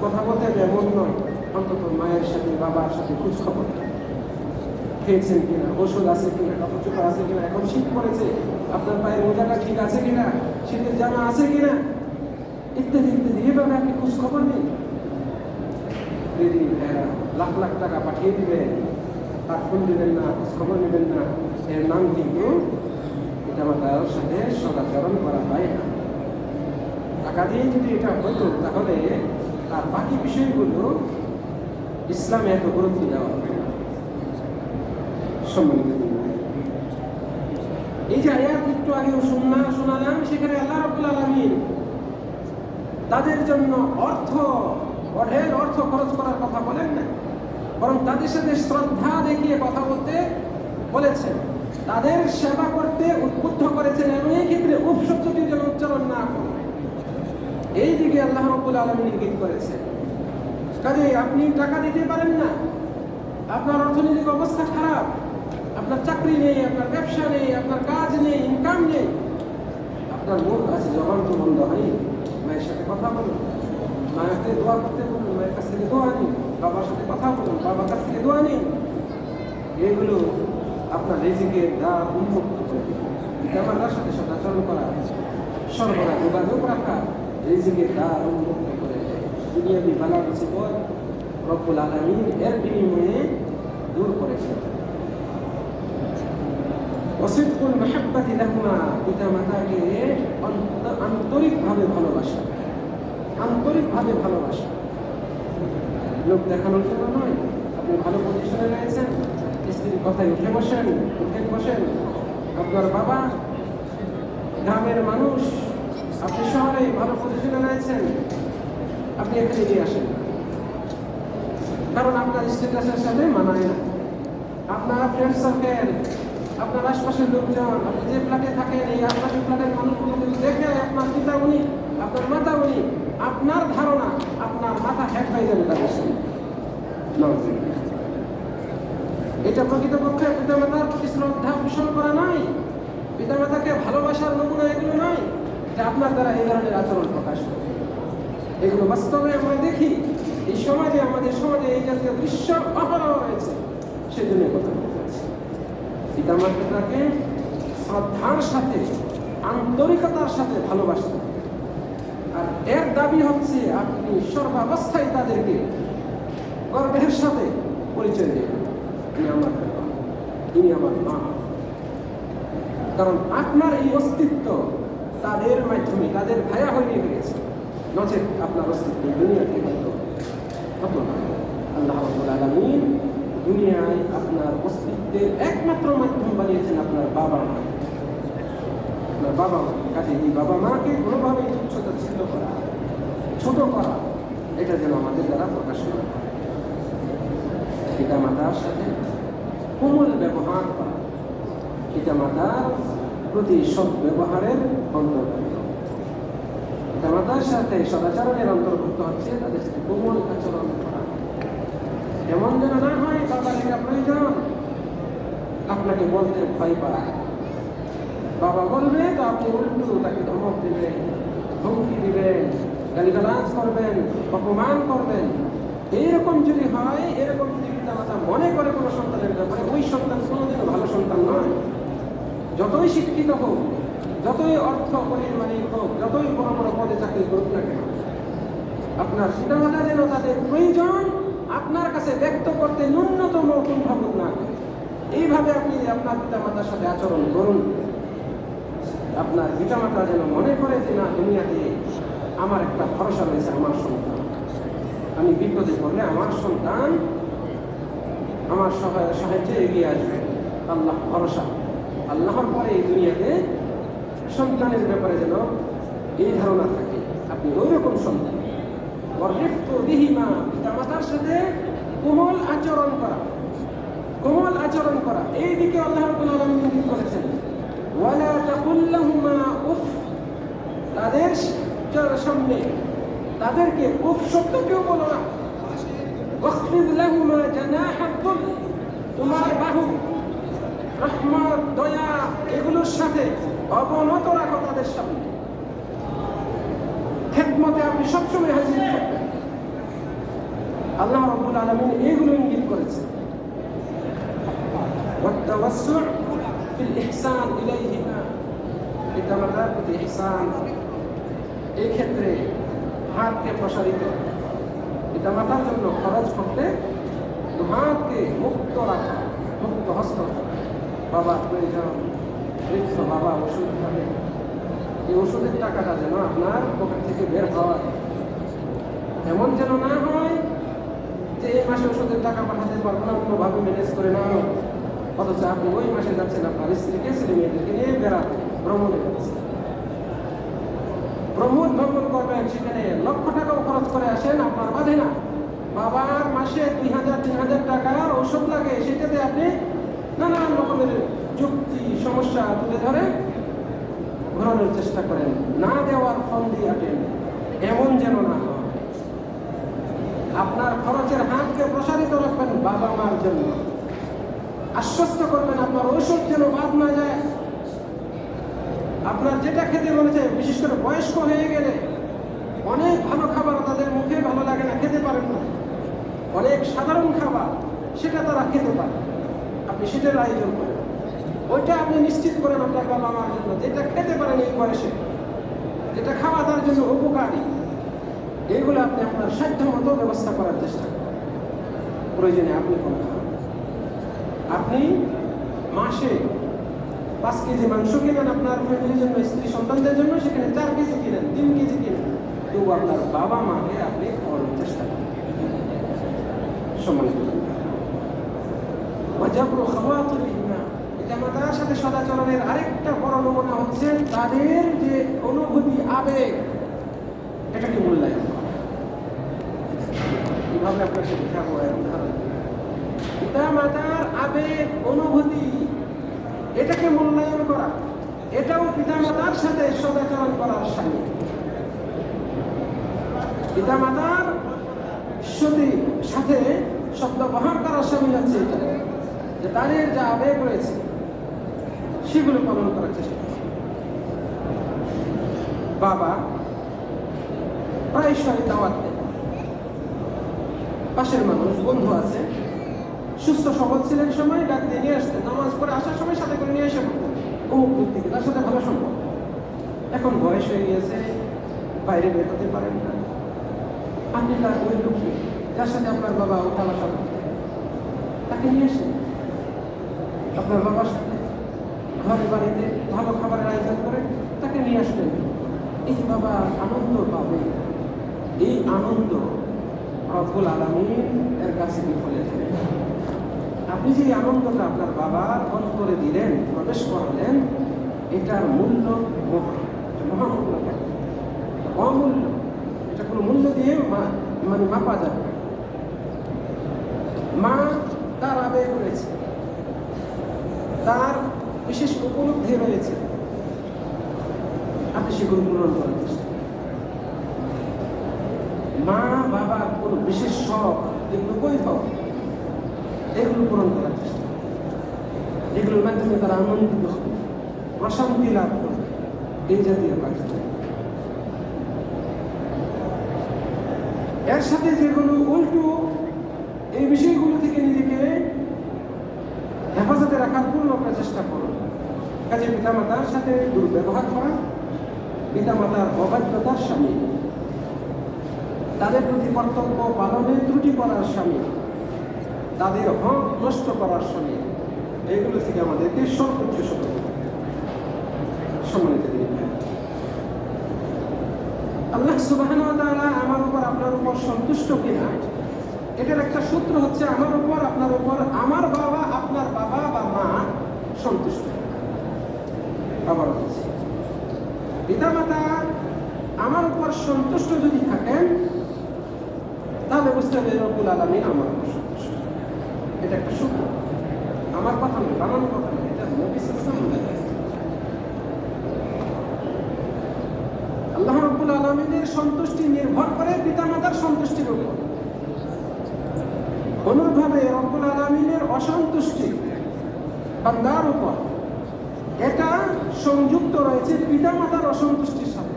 কথা বলতে এমন নয়, অন্তত মায়ের সাথে বাবার সাথে খোঁজ খবর, খেয়েছেন কিনা, ওষুধ আছে কিনা, কাপড় চোপড় আছে কিনা, এখন শীত পড়েছে আপনার পায়ের মোজাটা ঠিক আছে কিনা, শীতের জামা আছে কিনা, ইত্যাদি ইত্যাদি। এভাবে আপনি খোঁজ খবর নিন। দিদি ভাইয়েরা লাখ লাখ টাকা পাঠিয়ে দিবেন, তার ফোন দিবেন না, খবর নেবেন না, এর নাম কিন্তু পিতামাতার সাথে সদাচরণ করা হয় না। টাকা দিয়ে যদি এটা হতো তাহলে তার বাকি বিষয়গুলো ইসলামে এত গুরুত্ব দেওয়া হবে না। সম্মানিত এই যে আয়াত একটু আগেও শোনালাম, সেখানে আল্লাহ রাব্বুল আলামিন তাদের জন্য অঢেল অর্থ খরচ করার কথা বলেন না, বরং তাদের সাথে শ্রদ্ধা দেখিয়ে কথা বলতে বলেছেন, তাদের সেবা করতে উদ্বুদ্ধ করেছেন এবং এই ক্ষেত্রে উপ শব্দটি যেন উচ্চারণ না করে এই দিকে আল্লাহ রাব্বুল আলামিন ইঙ্গিত করেছেন। কাজে আপনি টাকা দিতে পারেন না, আপনার অর্থনৈতিক অবস্থা খারাপ, আপনার চাকরি নেই, আপনার ব্যবসা নেই, আপনার কাজ নেই, ইনকাম নেই, আপনার মুখ আছে, জবান তো বন্ধ হয়নি, মায়ের সাথে কথা বলুন, মায়ের সাথে দোয়া করতে বলুন, মায়ের কাছ থেকে দোয়া নিন, বাবার সাথে কথা বলুন, বাবার কাছ থেকে দোয়া নিন। এগুলো আপনার রিজিকের দ্বার উন্মুক্ত করে দেবে। পিতামাতার সাথে সদাচরণ করা, সর্বদা যোগাযোগ রাখা রিজিকের দ্বার উন্মুক্ত করে দেয়। দুনিয়াবি বালা মুসিবত রব্বুল আলামিন এর বিনিময়ে দূর করেছেন। ওয়াসিদকুল মাহাব্বাতি লাহুমা, পিতামাতাকে আন্তরিকভাবে ভালোবাসা, আন্তরিকভাবে ভালোবাসা, লোক দেখানোর জন্য নয়। আপনি ভালো পজিশনে রয়েছেন, স্ত্রীর কথায় উঠে বসেন, আপনার বাবা গ্রামের মানুষ, আপনি শহরে ভালো পজিশনে রয়েছেন, আপনি এখানে নিয়ে আসেন, কারণ আপনার স্ট্যাটাসের সাথে মানায় না। আপনার ফ্রেন্ড সার্কেল, আপনার আশপাশের লোকজন, আপনি যে ফ্ল্যাটে থাকেন, এই আশপাশের ফ্ল্যাটের মানুষগুলো যদি দেখে আপনার পিতা উনি, আপনার মাতা উনি, আপনার ধারণা আপনার মাথা হ্যাক হয়ে যাবে তাদের সঙ্গে। এটা প্রকৃতপক্ষে পিতামাতার প্রতি শ্রদ্ধা পোষণ করা নয়, পিতামাতাকে ভালোবাসার নমুনা এগুলো নয় যে আপনার দ্বারা এই ধরনের আচরণ প্রকাশ করে। এগুলো বাস্তবে আমরা দেখি এই সমাজে, আমাদের সমাজে এই জাতীয় দৃশ্য অহরহ রয়েছে। সেজন্য কথা বলছি, পিতামাতাকে শ্রদ্ধার সাথে, আন্তরিকতার সাথে ভালোবাসতে হবে। আর এর দাবি হচ্ছে আপনি সর্বাবস্থায় তাদেরকে গর্বের সাথে পরিচয় দেবেন, তিনি আমার বাবা, তিনি আমার মা। কারণ আপনার এই অস্তিত্ব তাদের মাধ্যমে, তাদের ভায়া হয়ে গেছে, নচেত আপনার অস্তিত্ব দুনিয়াতে হয়তো হতো না। আল্লাহ রাব্বুল আলামিন দুনিয়ায় আপনার অস্তিত্বের একমাত্র মাধ্যম বানিয়েছেন আপনার বাবা মা। আপনার বাবা মা, কাজে এই বাবা মাকে কোনোভাবেই তুচ্ছ করা, ছোট করা, এটা যেন আমাদের দ্বারা প্রকাশ করা হয়। পিতা মাতার সাথে কোমল ব্যবহার করা, পিতা মাতার প্রতি সৎ ব্যবহারের অন্তর্ভুক্ত। পিতা মাতার সাথে সদাচরণের অন্তর্ভুক্ত হচ্ছে তাদের সাথে কোমল আচরণ করা। এমন যেন না হয় বাবার এটা প্রয়োজন, আপনাকে বলতে ভয় পায়, বাবা বলবে তো আপনি উল্টো তাকে ধমক দিবেন, হুমকি দিবেন, গালিগালাজ করবেন, অপমান করবেন। এইরকম যদি হয়, এরকম যদি পিতামাতা মনে করে কোনো সন্তানের ব্যাপারে, ওই সন্তান কোনোদিনও ভালো সন্তান নয়। যতই শিক্ষিত হোক, যতই অর্থ পরিমাণিক হোক, যতই বড় বড় পদে চাকরি করুক না কেন, আপনার পিতামাতা যেন তাদের প্রয়োজন আপনার কাছে ব্যক্ত করতে ন্যূনতম কুণ্ঠাবোধ না করে, এইভাবে আপনি আপনার পিতামাতার সাথে আচরণ করুন। আপনার পিতামাতা যেন মনে করে যে না, দুনিয়াতে আমার একটা ভরসা রয়েছে, আমার সন্তান, আমি বিপদে পড়লে আমার সন্তান আমার সাহায্যে এগিয়ে আসবে। আল্লাহ ভরসা, আল্লাহর পরে এই দুনিয়াতে সন্তানের ব্যাপারে যেন এই ধারণা থাকে, আপনি ওই রকম সন্তান। পিতামাতার সাথে কোমল আচরণ করা, কোমল আচরণ করা, এই দিকে আল্লাহ রাব্বুল আলামিন ইঙ্গিত করেছেন। ওয়ালা তাকুল লাহুমা উফ, তাদের সামনে তাদেরকে উফ শব্দ কেউ বলো না। ওয়াখফিদ লাহুমা জানাহা যুল, তোমার বাহু রহমত, দয়া এগুলোর সাথে অবনত রাখো তাদের সামনে। খেদমতে আপনি সবসময় হাজির থাকবেন। আল্লাহ রাব্বুল আলামিন এইগুলো ইঙ্গিত করেছেন। ওয়াতাওয়াসসু ফিল ইহসান ইলাইহিমা, পিতামাতার প্রতি ইহসান, এই ক্ষেত্রে হাতকে প্রসারিত, পিতামাতার জন্য খরচ করতে হাতকে মুক্ত রাখা, মুক্ত হস্ত রাখা। বাবা প্রয়োজন, বৃক্ষ বাবা ওষুধ খাবে, এই ওষুধের টাকাটা যেন আপনার পকেট থেকে বের হওয়া, এমন যেন না হয় যে এই মাসে ওষুধের টাকা পাঠাতে পারবো না, কোনোভাবে ম্যানেজ করে নাও, অথচ আপনি ওই মাসে যাচ্ছেন আপনার স্ত্রীকে ছেলে মেয়েদেরকে নিয়ে বেড়াতে, ভ্রমণে যাচ্ছেন, ভ্রমণ করবেন, সেখানে লক্ষ টাকাও খরচ করে আসেন, আপনার বাধে না। বাবার মাসে 2000-3000 টাকার ওষুধ লাগে, সেটাতে আপনি নানান রকমের যুক্তি সমস্যা তুলে ধরে ঘোরানোর চেষ্টা করেন, না দেওয়ার ফোন দিয়ে আটেন, এমন যেন না হয়। আপনার খরচের হাতকে প্রসারিত রাখবেন বাবা মার জন্য, আশ্বস্ত করবেন আপনার ঔষধ যেন বাদ না যায়। আপনার যেটা খেতে মনে চায়, বিশেষ করে বয়স্ক হয়ে গেলে অনেক ভালো খাবার তাদের মুখে ভালো লাগে না, খেতে পারেন না, অনেক সাধারণ খাবার সেটা তারা খেতে পারে, আপনি সেটার আয়োজন করেন, ওইটা আপনি নিশ্চিত করেন আপনার বাবা মার জন্য, যেটা খেতে পারেন এই বয়সে, যেটা খাওয়া তার জন্য উপকারী, এইগুলো আপনি আপনার সাধ্য মতো ব্যবস্থা করার চেষ্টা করেন। প্রয়োজনে আপনি কম খান। আপনি মাসে 5 কেজি মাংস কিনেন আপনার ফ্যামিলির জন্য, স্ত্রী সন্তানদের জন্য, সেখানে 4 কেজি কিনেন, 3 কেজি কিনেন, তবু আপনার বাবা মাকে আপনি খাওয়ানোর চেষ্টা করেন। সম্মানিত পিতামাতার সাথে সদাচরণের আরেকটা বড় নমুনা হচ্ছে তাদের যে অনুভূতি, আবেগ, এটাকে মূল্যায়ন করা। কিভাবে আপনার সাথে খাবো উদাহরণ, পিতামাতার আবেগ, অনুভূতি, এটাকে মূল্যায়ন করা, এটাও পিতামাতার সাথে সদাচরণ করার সামিল। পিতামাতার সাথে শব্দ ব্যবহার করার সামিল হচ্ছে এটা, যে তাদের যা আবেগ রয়েছে সেগুলো পালন করার চেষ্টা করে। বাবা প্রায়শই দাওয়াত দেয়, পাশের মানুষ বন্ধু আছে, সুস্থ সবল ছিলেন সময় ডাক দিয়ে নিয়ে আসতেন, নামাজ পড়ে আসার সময় সাথে করে নিয়ে এসে পড়তেন অমুক ব্যক্তিকে, তার সাথে ভালো সম্পর্ক। এখন বয়স হয়ে গিয়েছে, বাইরে বের হতে পারেন না, আপনি তার ওই লোককে যার সাথে আপনার বাবা ওঠা বসা করতেন তাকে নিয়ে আসেন, আপনার বাবার সাথে ঘরে বাড়িতে ভালো খাবারের আয়োজন করে তাকে নিয়ে আসলেন। এই বাবা আনন্দ পাবে, এই আনন্দ রব্বুল আলামিন এর কাছে বিফলে যাবে। আপনি যে আনন্দটা আপনার বাবার অন্তরে দিলেন, প্রবেশ করালেন, এটার মূল্য মহামূল্য, অমূল্য, এটা কোনো মূল্য দিয়ে মানে মাপা যাবে। মা তার আবেগ রয়েছে, তার বিশেষ উপলব্ধি রয়েছে, আপনি সেগুলো পূরণ করার চেষ্টা করেন। মা বাবার কোনো বিশেষ শখ, এগুলো বৈভব, এগুলো পূরণ করার চেষ্টা করেন, এগুলোর মাধ্যমে তারা আনন্দিত হবে, প্রশান্তি লাভ করবে, এই জাতীয় কাজ। এর সাথে যেগুলো উল্টো, এই বিষয়গুলো থেকে নিজেকে হেফাজতে রাখার পূর্ণ চেষ্টা করুন। কাজে পিতামাতার সাথে দুর্ব্যবহার করা, পিতামাতার অবাধ্যতার সামিল, তাদের প্রতি কর্তব্য পালনে ত্রুটি করার সামিল, তাদের হক নষ্ট করার সামিল, এইগুলো থেকে আমাদেরকে সর্বোচ্চ সতর্ক। সম্মানিত দিন, আল্লাহ সুবহানাহু ওয়া তাআলা আমার উপর আপনার উপর সন্তুষ্ট কিনা, এটার একটা সূত্র হচ্ছে আমার উপর আপনার উপর আমার বাবা আপনার বাবা বা মা সন্তুষ্ট। আবার বলছি, পিতামাতা আমার উপর সন্তুষ্ট যদি থাকেন, তাহলে বুঝতে হবে রব্বুল আলামিন আমার উপর সন্তুষ্ট। এটা একটা সূত্র, আমার কথা নয়, বানানোর কথা নয়, এটা নবী সাল্লাল্লাহু আলাইহি ওয়াসাল্লাম। আল্লাহ রব্বুল আলামিনের সন্তুষ্টি নির্ভর করে পিতামাতার সন্তুষ্টির উপর। অনুরূপভাবে রব্বুল আলামিনের অসন্তুষ্টি বান্দার উপর, এটা সংযুক্ত রয়েছে পিতামাতার অসন্তুষ্টির সাথে।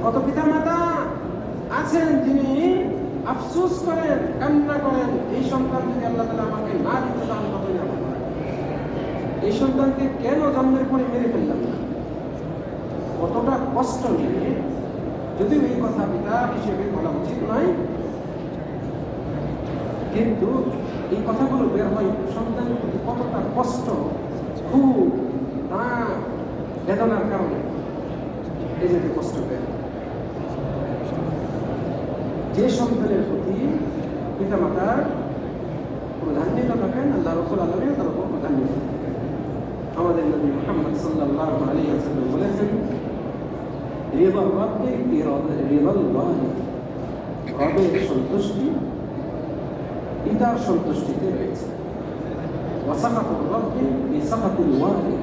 কত পিতামাতা আছেন যিনি আফসোস করেন, কান্না করেন, এই সন্তান যদি আল্লাহ তাআলা আমাকে না দিত তাহলে কতই আমার, এই সন্তানকে কেন জন্মের পরে মেরে ফেললাম না। কতটা কষ্ট নিয়ে, যদিও এই কথা পিতা হিসেবে বলা উচিত নয়, কিন্তু এই কথাগুলো বের হয় সন্তানের প্রতি কতটা কষ্ট, খুব বেদনার কারণে এই যে কষ্ট বের হয়। যে সন্তানের প্রতি পিতামাতার প্রধান্বিত থাকেন, আল্লাহ রাব্বুল আলামিন তার উপর প্রধান্বিত থাকেন। আমাদের নবী মুহাম্মদ সাল্লাল্লাহু আলাইহি ওয়াসাল্লাম বলেছেন, রিদাল রাব্বি রিদাল ওয়ালিদ, রবের সন্তুষ্টি পিতার সন্তুষ্টিতে রয়েছে। ওয়া সাখাতুর রাব্বি বিসাখাতিল ওয়ালিদ,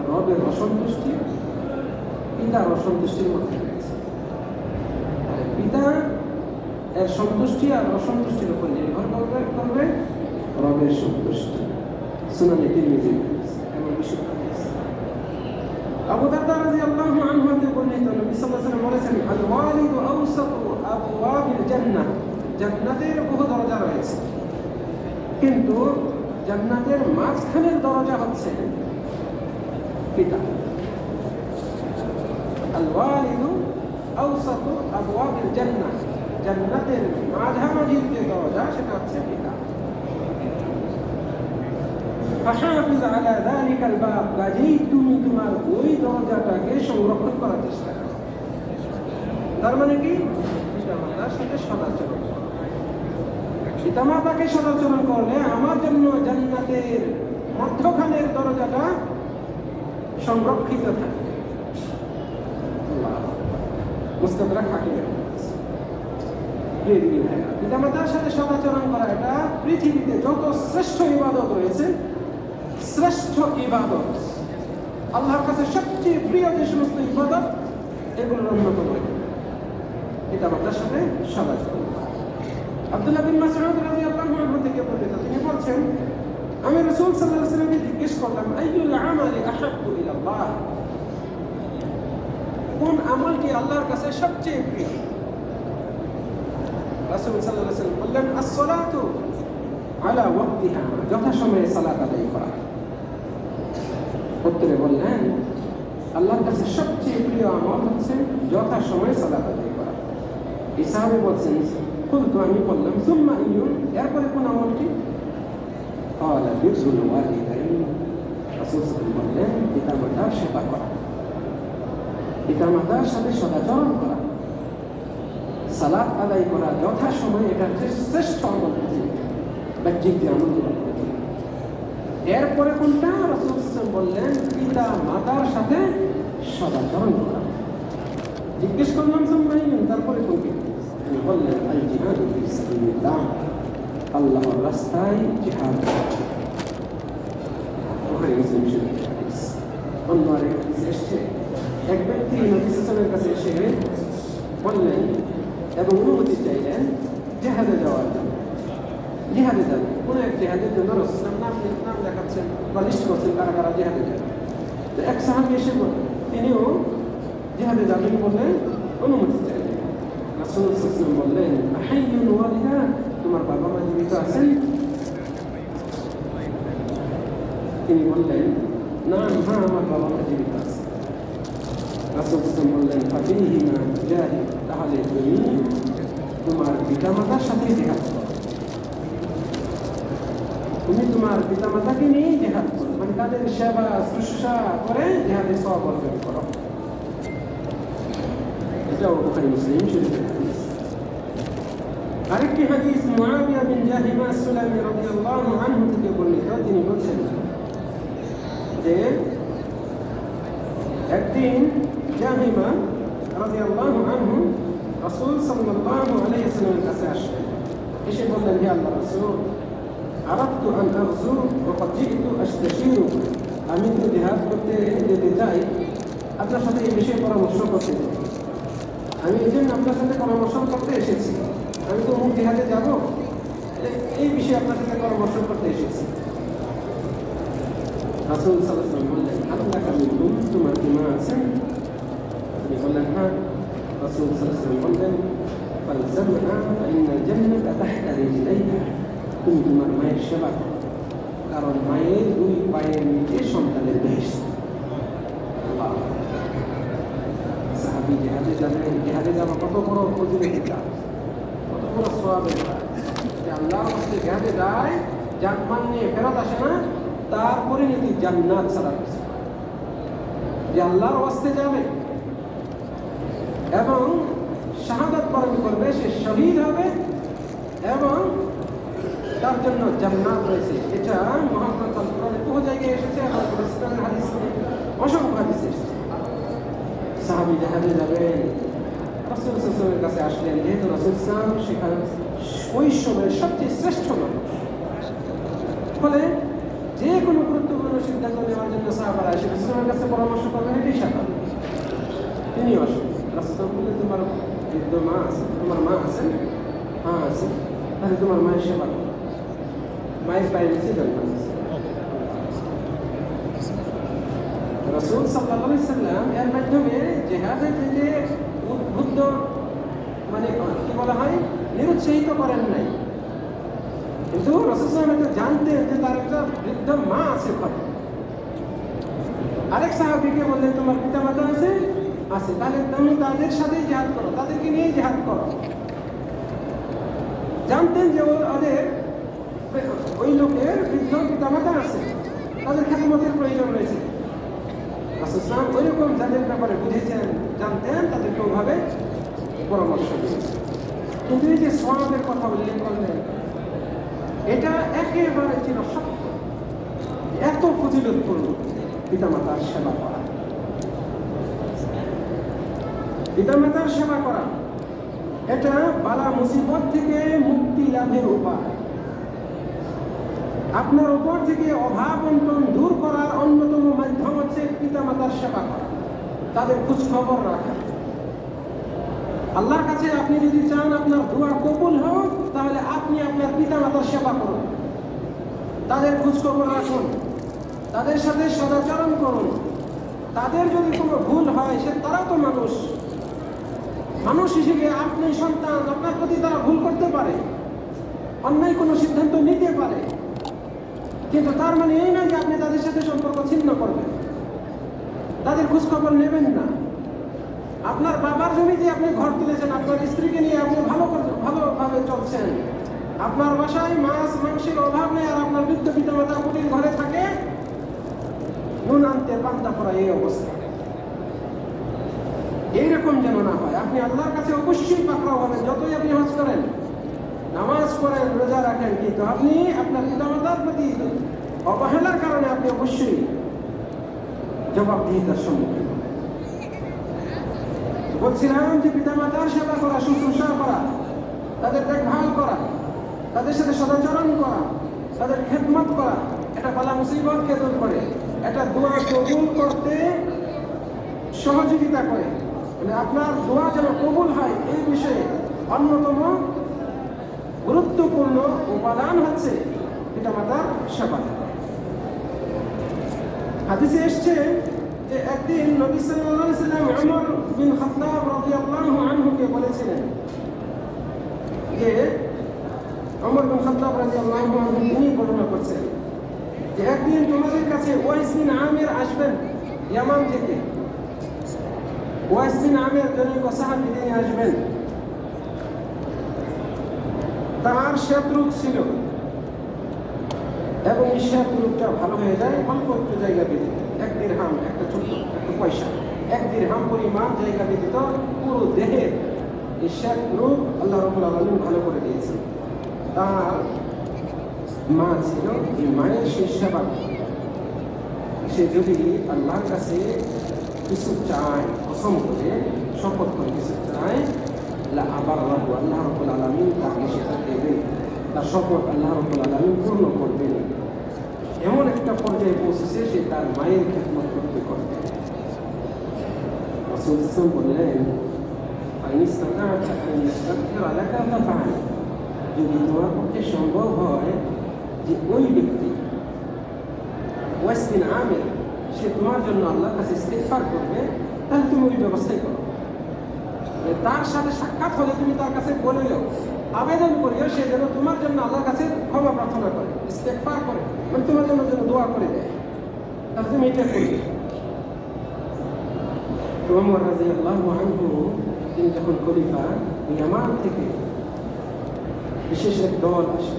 রবের অসন্তুষ্টি পিতার অসন্তুষ্টির মধ্যে রয়েছে। আর পিতা এর সন্তুষ্টি আর অসন্তুষ্টির উপর নির্ভর করবে রবের সন্তুষ্টি। সুনানে তিরমিজি এবং বিশুদ্ধ হাদিস। আবু দারদা রাদিয়াল্লাহু আনহু থেকে বর্ণিত, নবী সাল্লাল্লাহু আলাইহি ওয়াসাল্লাম বলেছেন, আল ওয়ালিদু আওসাতু আবওয়াবিল জান্নাহ, জান্নাতের বহু দরজা রয়েছে, কিন্তু জান্নাতের মাঝখানের দরজা হচ্ছে পিতা। আল ওয়ালিদু আওসাতু আবওয়াবিল জান্নাহ, জান্নাতের মাঝামাঝি যে দরজা সেটা হচ্ছে পিতা। ফাহাফিজ আলা যালিকাল বাব, কাজেই তুমি তোমার ওই দরজাটাকে সংরক্ষণ করার চেষ্টা করো। তার মানে কি? পিতামাতার সাথে সদাচরণ করো। পিতামাতাকে সদাচরণ করলে আমার জন্য জান্নাতের মধ্যখানের দরজাটা সংরক্ষিত থাকবে। মুস্তাদরাক হাকিমের পিতামাতার সাথে সদাচরণ করা এটা পৃথিবীতে যত শ্রেষ্ঠ ইবাদত রয়েছে, শ্রেষ্ঠ ইবাদত, আল্লাহর কাছে সবচেয়ে প্রিয় যে সমস্ত ইবাদত, এগুলোর অন্যতম পিতামাতার সাথে সদাচরণ করা। আব্দুল্লাহ বিন মাসউদ রাদিয়াল্লাহু আনহু থেকে বর্ণিত, তিনি বলছেন, আমি রাসূল সাল্লাল্লাহু আলাইহি ওয়াসাল্লামকে জিজ্ঞেস করলাম, আইয়ুল আমালি আহাব্বু ইলাল্লাহ, কোন আমলটি আল্লাহর কাছে সবচেয়ে প্রিয়? রাসূল সাল্লাল্লাহু আলাইহি ওয়াসাল্লাম বললেন, আস-সালাতু আলা ওয়াক্তিহা, যথাসময়ে সালাত আদায় করা। উত্তরে বললেন, আল্লাহর কাছে সবচেয়ে প্রিয় আমল হচ্ছে যথাসময়ে সালাত আদায় করা। এই সাহাবী বলছেন, কুলতু, আমি বললাম, সুম্মা আইয়ুন, এরপরে কোন আমলটি? ক্বালা বিররুল ওয়ালিদাইন, রাসূল সাল্লাল্লাহু আলাইহি ওয়াসাল্লাম বললেন, পিতামাতার সেবা করা, পিতামাতার সাথে সদাচরণ করা, সালাত আদায় করা যথাসময়ে, এটা হচ্ছে শ্রেষ্ঠ আমল পৃথিবীতে, বাহ্যিক যে আমলগুলো। এরপরে কোনটা? রাসূল সাল্লাল্লাহু আলাইহি ওয়াসাল্লাম বললেন, পিতা মাতার সাথে সদাচরণ করা। জিজ্ঞেস করলাম, তারপরে কোনটি? তিনি বললেন, আল জিহাদু ফি সাবিলিল্লাহ, আল্লাহর রাস্তায় জিহাদ করা। বুখারী মুসলিম শরীফের হাদিস। অন্য আরেক হাদিসে এসেছে, এক ব্যক্তি নবী সাল্লাল্লাহু আলাইহি ওয়াসাল্লামের কাছে এসে বললেন এবং অনুমতি চাইলেন জিহাদে যাওয়ার জন্য। জিহাদে যাবেন, কোনো এক জিহাদের জন্য রাসূল সাল্লাল্লাহু আলাইহি ওয়াসাল্লাম নাম দেখাচ্ছেন বা লিস্ট করছেন কারা কারা জিহাদে যাবে। তো এক সাহাবী এসে তিনিও জিহাদে যাবেন বলে অনুমতি চাইলেন। রাসূল সাল্লাল্লাহু আলাইহি ওয়াসাল্লাম বললেন, আহাইয়ুন ওয়ালিদা, তোমার বাবা মা জীবিত আছেন? তিনি বললেন, না, হ্যাঁ, আমার বাবা মা জীবিত আছে। রাসূল সাল্লাল্লাহু আলাইহি ওয়াসাল্লাম বললেন, ফাবিহিমা জাহিদ, তাহলে তুমি তোমার পিতামাতার সাথে জিহাদ করো। তুমি তোমার পিতামাতাকে নিয়ে জিহাদ করো, মানে তাদের সেবা শুশ্রূষা করে জিহাদের সওয়াব অর্জন করো। এটাও বুখারী মুসলিম শরীফের হাদিস। আরেকটি হাদিস মুআবিয়া বিন জাহিমা আস-সুলামি রাদিয়াল্লাহু আনহু থেকে বর্ণিত, তিনি বলছেন যে একদিন জাহিমা রাদিয়াল্লাহু আনহু রাসূল সাল্লাল্লাহু আলাইহি ওয়াসাল্লামের কাছে আসলেন। এসে বললেন, হে আল্লাহর রাসূল, আরাদতু আন আগযু ওয়া ক্বাদ জি'তু আস্তাশীরুকা, আমি তো জিহাদ করতে যেতে চাই, আপনার সাথে এই বিষয়ে পরামর্শ করতে চাই। আমি এই জন্য আপনার সাথে পরামর্শ করতে এসেছি, আমি তো মুখ জিহাদে যাব, এই বিষয়ে আপনার সাথে পরামর্শ করতে এসেছি। রাসূল সাল্লাল্লাহু আলাইহি ওয়াসাল্লাম বললেন, আপনাকা মিনহুম, তোমার কি মা আছেন? তিনি বললেন, হ্যাঁ। রাসূল সাল্লাল্লাহু আলাইহি ওয়াসাল্লাম বললেন, ফালজামহা ফাইন্নাল জান্নাতা তাহতা রিজলাইহা, তুমি তোমার মায়ের সেবা করো, কারণ মায়ের দুই পায়ের নিচে সন্তানের বেহেশত। সাহাবী জিহাদে যাবেন, জিহাদে যাওয়া কত বড় ফজিলতের কাজ, কত বড় সওয়াবের কাজ। যে আল্লাহর রাস্তায় জিহাদে যায়, জান নিয়ে ফেরত আসে না, তার পরিণতি জান্নাত ছাড়া কিছু না। যে আল্লাহর রাস্তায় যাবে এবং শাহাদাত বরণ করবে, সে শহীদ হবে এবং তার জন্য জান্নাত রয়েছে। এটা মহাগ্রন্থ আল কোরআনে বহু জায়গায় এসেছে এবং ইসলামের হাদিসে অসংখ্য হাদিসে এসেছে। সাহাবী জিহাদে যাবেন, রাসূল সাল্লাল্লাহু আলাইহি ওয়াসাল্লামের কাছে আসলেন, যেহেতু রাসূল সাল্লাল্লাহু আলাইহি ওয়াসাল্লাম সেখানে ওই সময়ের সবচেয়ে শ্রেষ্ঠ মানুষ, ফলে যে কোনো গুরুত্বপূর্ণ সিদ্ধান্ত নেওয়ার জন্য সাহাবারা এসে রাসূলের কাছে পরামর্শ করবেন, এটাই স্বাভাবিক। তিনি আসেন, রাসূল বললেন, তোমার বৃদ্ধ মা আছে, তোমার মা আছেন? হ্যাঁ আছে। তাহলে তোমার মায়ের সেবা করো, মায়ের পায়ে নিচে জান্নাত আছে। রাসূল সাল্লাল্লাহু আলাইহি ওয়াসাল্লাম এর মাধ্যমে জিহাদের থেকে উদ্বুদ্ধ, মানে কি বলা হয়, নিরুৎসাহিত করেন নাই। কিন্তু রাসূল সাল্লাল্লাহু আলাইহি ওয়াসাল্লাম জানতেন যে তার একটা বৃদ্ধ মা আছে ঘরে। আরেক সাহাবীকে বললেন, তোমার পিতা মাতা আছে? আছে। তাহলে তুমি তাদের সাথেই জিহাদ করো, তাদেরকে নিয়ে জিহাদ করো। জানতেন যে ওদের ওই লোকের বৃদ্ধ পিতা মাতা আছে, তাদের খেদমতের প্রয়োজন রয়েছে। রাসূল সাল্লাল্লাহু আলাইহি ওয়াসাল্লাম ওইরকম যাদের ব্যাপারে বুঝেছেন, জানতেন, তাদেরকে ওইভাবে পরামর্শ দিয়েছেন। কিন্তু এই যে সওয়াবের কথা উল্লেখ করলেন, এটা একেবারে ছিল সত্য। এত ফজিলতপূর্ণ পিতামাতার সেবা করা, পিতামাতার সেবা করা, এটা বালা মুসিবত থেকে মুক্তি লাভের উপায়। আপনার উপর থেকে অভাব অনটন দূর করার অন্যতম মাধ্যম হচ্ছে পিতামাতার সেবা করা, তাদের খোঁজ খবর রাখা। আল্লাহর কাছে আপনি যদি চান আপনার দোয়া কবুল হোক, তাহলে আপনি আপনার পিতামাতার সেবা করুন, তাদের খোঁজ খবর রাখুন, তাদের সাথে সদাচরণ করুন। তাদের যদি কোনো ভুল হয়, তারাও তো মানুষ, মানুষ হিসেবে আপনি সন্তান, আপনার প্রতি তারা ভুল করতে পারে, অন্যায় কোনো সিদ্ধান্ত নিতে পারে, কিন্তু তার মানে এই নয় যে আপনি তাদের সাথে সম্পর্ক ছিন্ন করবেন, তাদের খোঁজখবর নেবেন না। আপনার বাবার জমিতে আপনি ঘর তুলেছেন, আপনার স্ত্রীকে নিয়ে আপনি ভালোভাবে চলছেন, আপনার বাসায় মাছ মাংসের অভাব নেই, আর আপনার বৃদ্ধ পিতামাতা কুটির ঘরে থাকে, নুন আনতে পান্তা পড়া এই অবস্থা। এইরকম যেন না হয়। আপনি আল্লাহর কাছে অবশ্যই পাকড়াও হবেন, যতই আপনি হজ করেন, নামাজ পড়েন, রোজা রাখেন, কিন্তু আপনি আপনার পিতামাতার প্রতি অবহেলার কারণে আপনি অবশ্যই জবাবদিহিতার সম্মুখীন হবেন। বলছিলাম যে পিতামাতার সেবা করা, শুশ্রূষা করা, তাদের দেখভাল করা, তাদের সাথে সদাচরণ করা, তাদের খেদমত করা, এটা বালা মুসিবতকে দূর করে, এটা দোয়া কবুল করতে সহযোগিতা করে। মানে আপনার দোয়া যেন কবুল হয়, এই বিষয়ে অন্যতম গুরুত্বপূর্ণ উপাদান হচ্ছে পিতামাতার সেবা। হাদিসে এসছে যে একদিন নবী সাল্লাল্লাহু আলাইহি ওয়াসাল্লাম ওমর বিন খাত্তাব রাদিয়াল্লাহু আনহুকে বলেছিলেন যে, ওমর বিন খাত্তাব রাদিয়াল্লাহু আনহু তিনি বর্ণনা করছেন যে একদিন তোমাদের কাছে ওয়াইস বিন আমির আসবেন ইয়ামান থেকে। ওয়াইস বিন আমির জনৈক সাহাবী, তিনি আসবেন। তার শ্বেতরোগ ছিল এবং এই শ্বেতরোগটা ভালো হয়ে যায় অল্প একটু জায়গা ব্যতীত, 1 দিরহাম, একটা ছোট্ট একটা পয়সা, 1 দিরহাম পরিমাণ জায়গা ব্যতীত পুরো দেহের এই শ্বেতরোগ আল্লাহ রাব্বুল আলামিন ভালো করে দিয়েছেন। তার মা ছিল, এই মায়ের সেই সেবা, সে যদি আল্লাহর কাছে কিছু চায়, কসম করে শপথ করে কিছু চায়, আবার আল্লাহ রাব্বুল আলামিন তাকে সেটা দেবে, তার শপথ আল্লাহ রাব্বুল আলামিন পূর্ণ করবেন। এমন একটা পর্যায়ে পৌঁছেছে সে তার মায়ের খেদমত করতে করতে। রাসূল সাল্লাল্লাহু আলাইহি ওয়াসাল্লাম বললেন, যদি তোমার পক্ষে সম্ভব হয় যে ওই ব্যক্তি ওয়াইস বিন আমির সে তোমার জন্য আল্লাহর কাছে ইস্তিগফার করবে, তাহলে তুমি ওই ব্যবস্থাই করো। তার সাথে সাক্ষাৎ হলে তুমি তার কাছে বলিও, আবেদন করিও, সে যেন তোমার জন্য আল্লাহর কাছে ক্ষমা প্রার্থনা করে, ইস্তিগফার করে, মানে তোমার জন্য যেন দোয়া করে দেয়, তাহলে তুমি এটা করবে। ওমর রাদিয়াল্লাহু আনহু তিনি যখন খলিফা ইয়ামান থেকে বিশেষ এক দল আসে।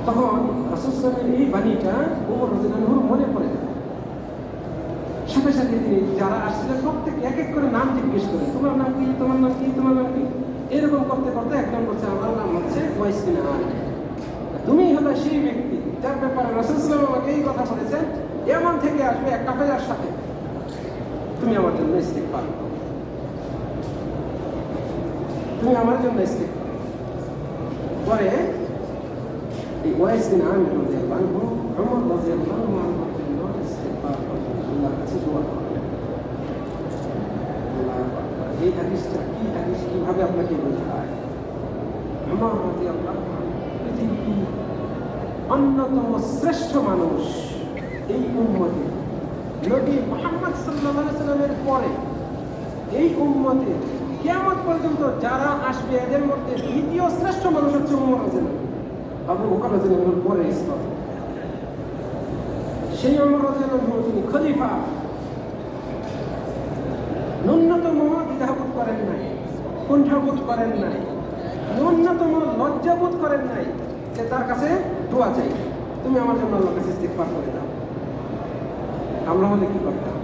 তখন রাসূল সাল্লাল্লাহু আলাইহি ওয়াসাল্লামের এই বাণীটা ওমর রাদিয়াল্লাহু আনহুর মনে পড়ে যায়। সাথে সাথে তিনি যারা আসছিলেন প্রত্যেকে এক এক করে নাম জিজ্ঞেস করেন, তোমার নাম কি, তোমার নাম কি, তোমার নাম কি, এরকম করতে করতে একজন বলছে আমার নাম হচ্ছে ওয়াইস বিন আমির। তুমি হলো সেই ব্যক্তি যার ব্যাপারে রাসূল সাল্লাল্লাহু আলাইহি ওয়াসাল্লাম আমাকে এই কথা বলেছেন, ইয়ামান থেকে আসবে এক কাফেলার সাথে, তুমি আমার জন্য ইস্তিগফার করো, তুমি আমার জন্য ইস্তিগফার। পরে এই ওয়াইস বিন আমির রাদিয়াল্লাহু আনহু ওমর রাদিয়াল্লাহু আনহুর জন্য ইস্তিগফার করলেন, আল্লাহর কাছে দোয়া করলেন। আল্লাহু আকবার। এই হাদিসটা কি হাদিস, কিভাবে আপনাকে বোঝায়? ওমর রাদিয়াল্লাহু আনহু পৃথিবীর অন্যতম শ্রেষ্ঠ মানুষ, এই উম্মতে নবী মুহাম্মদ সাল্লাল্লাহু আলাইহি ওয়াসাল্লামের পরে এই উম্মতে কিয়ামত পর্যন্ত যারা আসবে এদের মধ্যে দ্বিতীয় শ্রেষ্ঠ মানুষ হচ্ছে ওমর রাদিয়াল্লাহু আনহু। আবু বকর রাদিয়াল্লাহু আনহুর পরে স্তর। সেই ওমর রাদিয়াল্লাহু আনহু তিনি খলিফা, ন্যূনতম দ্বিধাবোধ করেন নাই, কুণ্ঠাবোধ করেন নাই, ন্যূনতম লজ্জাবোধ করেন নাই যে তার কাছে দোয়া চাই, তুমি আমার জন্য আল্লাহর কাছে ইস্তিগফার করে দাও। আমরা হলে কি করতাম?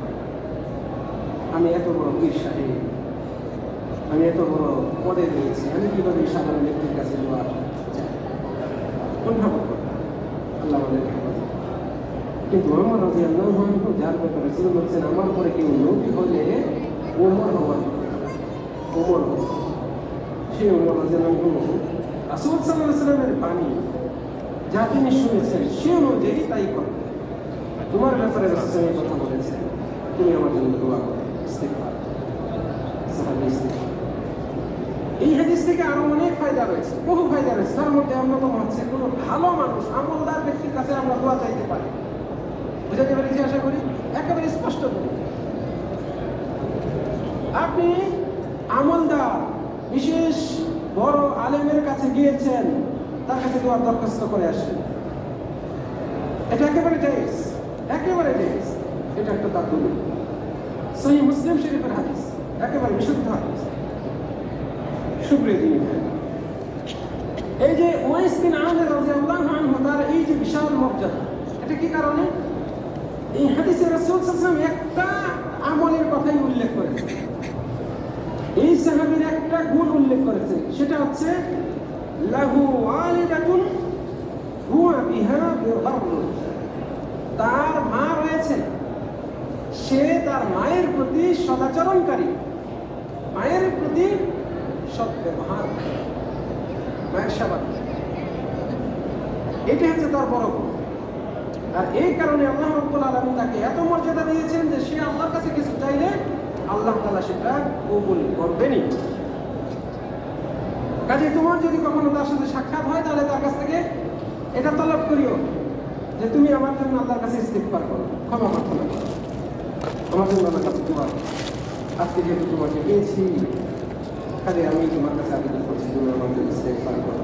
আমি এত বড় পীর সাহেব, আমি এত বড় পদে রয়েছি, আমি কিভাবে সাধারণ ব্যক্তির কাছে দোয়া চাই? কুণ্ঠাবোধ করতাম। আল্লাহ আমাদের হেফাজত। কিন্তু ওমর রাদিয়াল্লাহু আনহু যার ব্যাপারে রাসূল বলেছেন আমার পরে কেউ নবী হলে ওমর হওয়ার ওমর হল। সেই ওমর রাদিয়াল্লাহু আনহু রাসূল সাল্লাল্লাহু আলাইহি ওয়াসাল্লামের বাণী যা তিনি শুনেছেন সে অনুযায়ী তাই করতেন। তোমার ব্যাপারে রাসূল কথা বলেছেন, তুমি আমার জন্য দোয়া করো, ইস্তিগফার, সাহাবী ইস্তিগফার। এই হাদিস থেকে আরো অনেক ফায়দা রয়েছে, বহু ফায়দা রয়েছে। তার মধ্যে অন্যতম হচ্ছে কোনো ভালো মানুষ, আমলদার ব্যক্তির কাছে আমরা দোয়া চাইতে পারি। বুঝাতে পেরেছি আশা করি, একেবারে স্পষ্ট করি। আপনি আমলদার বিশেষ বড় আলেমের কাছে গিয়েছেন, তার কাছে দোয়ার দরখাস্ত করে আসেন, এটা একেবারে জায়েজ, একেবারে জায়েজ। এটা একটা তার দলিল। সহিহ মুসলিম শরীফের হাদিস, একেবারে বিশুদ্ধ হাদিস। সুপ্রিয় দিনী ভাই, এই যে ওয়াইস বিন আমির রাদিয়াল্লাহু আনহু তার এই যে বিশাল মর্যাদা, এটা কি কারণে? এই হাদিসে রাসূল সাল্লাল্লাহু আলাইহি ওয়াসাল্লাম একটা আমলের কথাই উল্লেখ করেছেন, এই সাহাবীর একটা গুণ উল্লেখ করেছেন, সেটা হচ্ছে লাহু ওয়ালিদাতুন হুয়া বিহা বিরর। তার মা রয়েছে, সে তার মায়ের প্রতি সদাচরণকারী, মায়ের প্রতি সৎ ব্যবহার, মায়ের সেবা, এটা হচ্ছে তার বড় গুণ। আর এই কারণে আল্লাহ রাব্বুল আলামিন তাকে এত মর্যাদা দিয়েছেন যে সে আল্লাহর কাছে কিছু চাইলে আল্লাহ তাআলা সেটা কবুল করবেনই। কাজে তোমার যদি কখনো তার সাথে সাক্ষাৎ হয় তাহলে তার কাছ থেকে এটা তলব করিও যে তুমি আমার জন্য আল্লাহর কাছে ইস্তিগফার করো, ক্ষমা প্রার্থনা করো, আমার জন্য আল্লাহর কাছে দোয়া করো। আজকে যেহেতু তোমাকে পেয়েছি, কাজে আমি তোমার কাছে আবেদন করছি তুমি আমার জন্য ইস্তিগফার করো।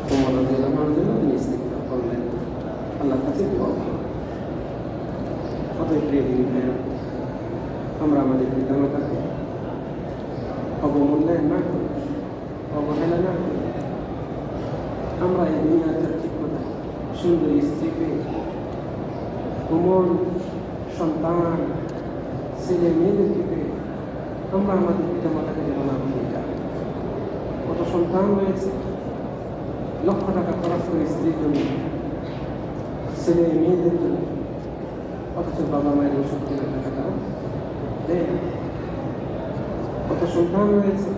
তোমার আমার জন্য তুমি ইস্তিগফার করলেন, আল্লাহর কাছে দোয়া করো। অতএব প্রিয় দিনী ভাইরা, আমরা আমাদের পিতামাতাকে অবমূল্যায়ন না করি, অবহেলা না করি। আমরা এই দুনিয়ার চাকচিক্যতা, সুন্দর স্ত্রী পেয়ে, কোমল সন্তান, ছেলে মেয়েদেরকে পেয়ে আমরা আমাদের পিতামাতাকে যেন না ভুলে যাই। কত সন্তান রয়েছে, লক্ষ টাকা খরচ করে স্ত্রীর জন্য, ছেলে মেয়েদের জন্য, অথচ বাবা মায়ের ওষুধ কেনার টাকাটা দেয় না। কত সন্তান রয়েছে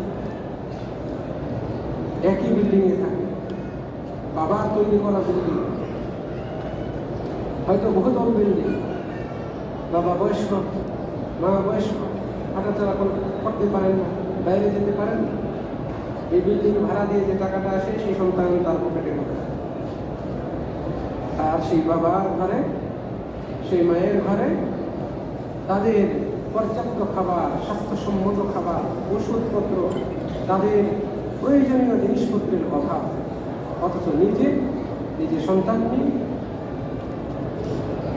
একই বিল্ডিংয়ে থাকে, বাবা তৈরি করা বিল্ডিং, হয়তো বহুতল বিল্ডিং, বাবা বয়স্ক, মা বয়স্ক, হাঁটাচলা করতে পারেন না, বাইরে যেতে পারেন না। এই বিল্ডিং ভাড়া দিয়ে যে টাকাটা আসে সেই সন্তান তার পকেটে ঢোকে। আর সেই বাবার ঘরে, সেই মায়ের ঘরে তাদের পর্যাপ্ত খাবার, স্বাস্থ্যসম্মত খাবার, ওষুধপত্র, তাদের প্রয়োজনীয় জিনিসপত্রের অভাব, অথচ নিজে সন্তান নিয়ে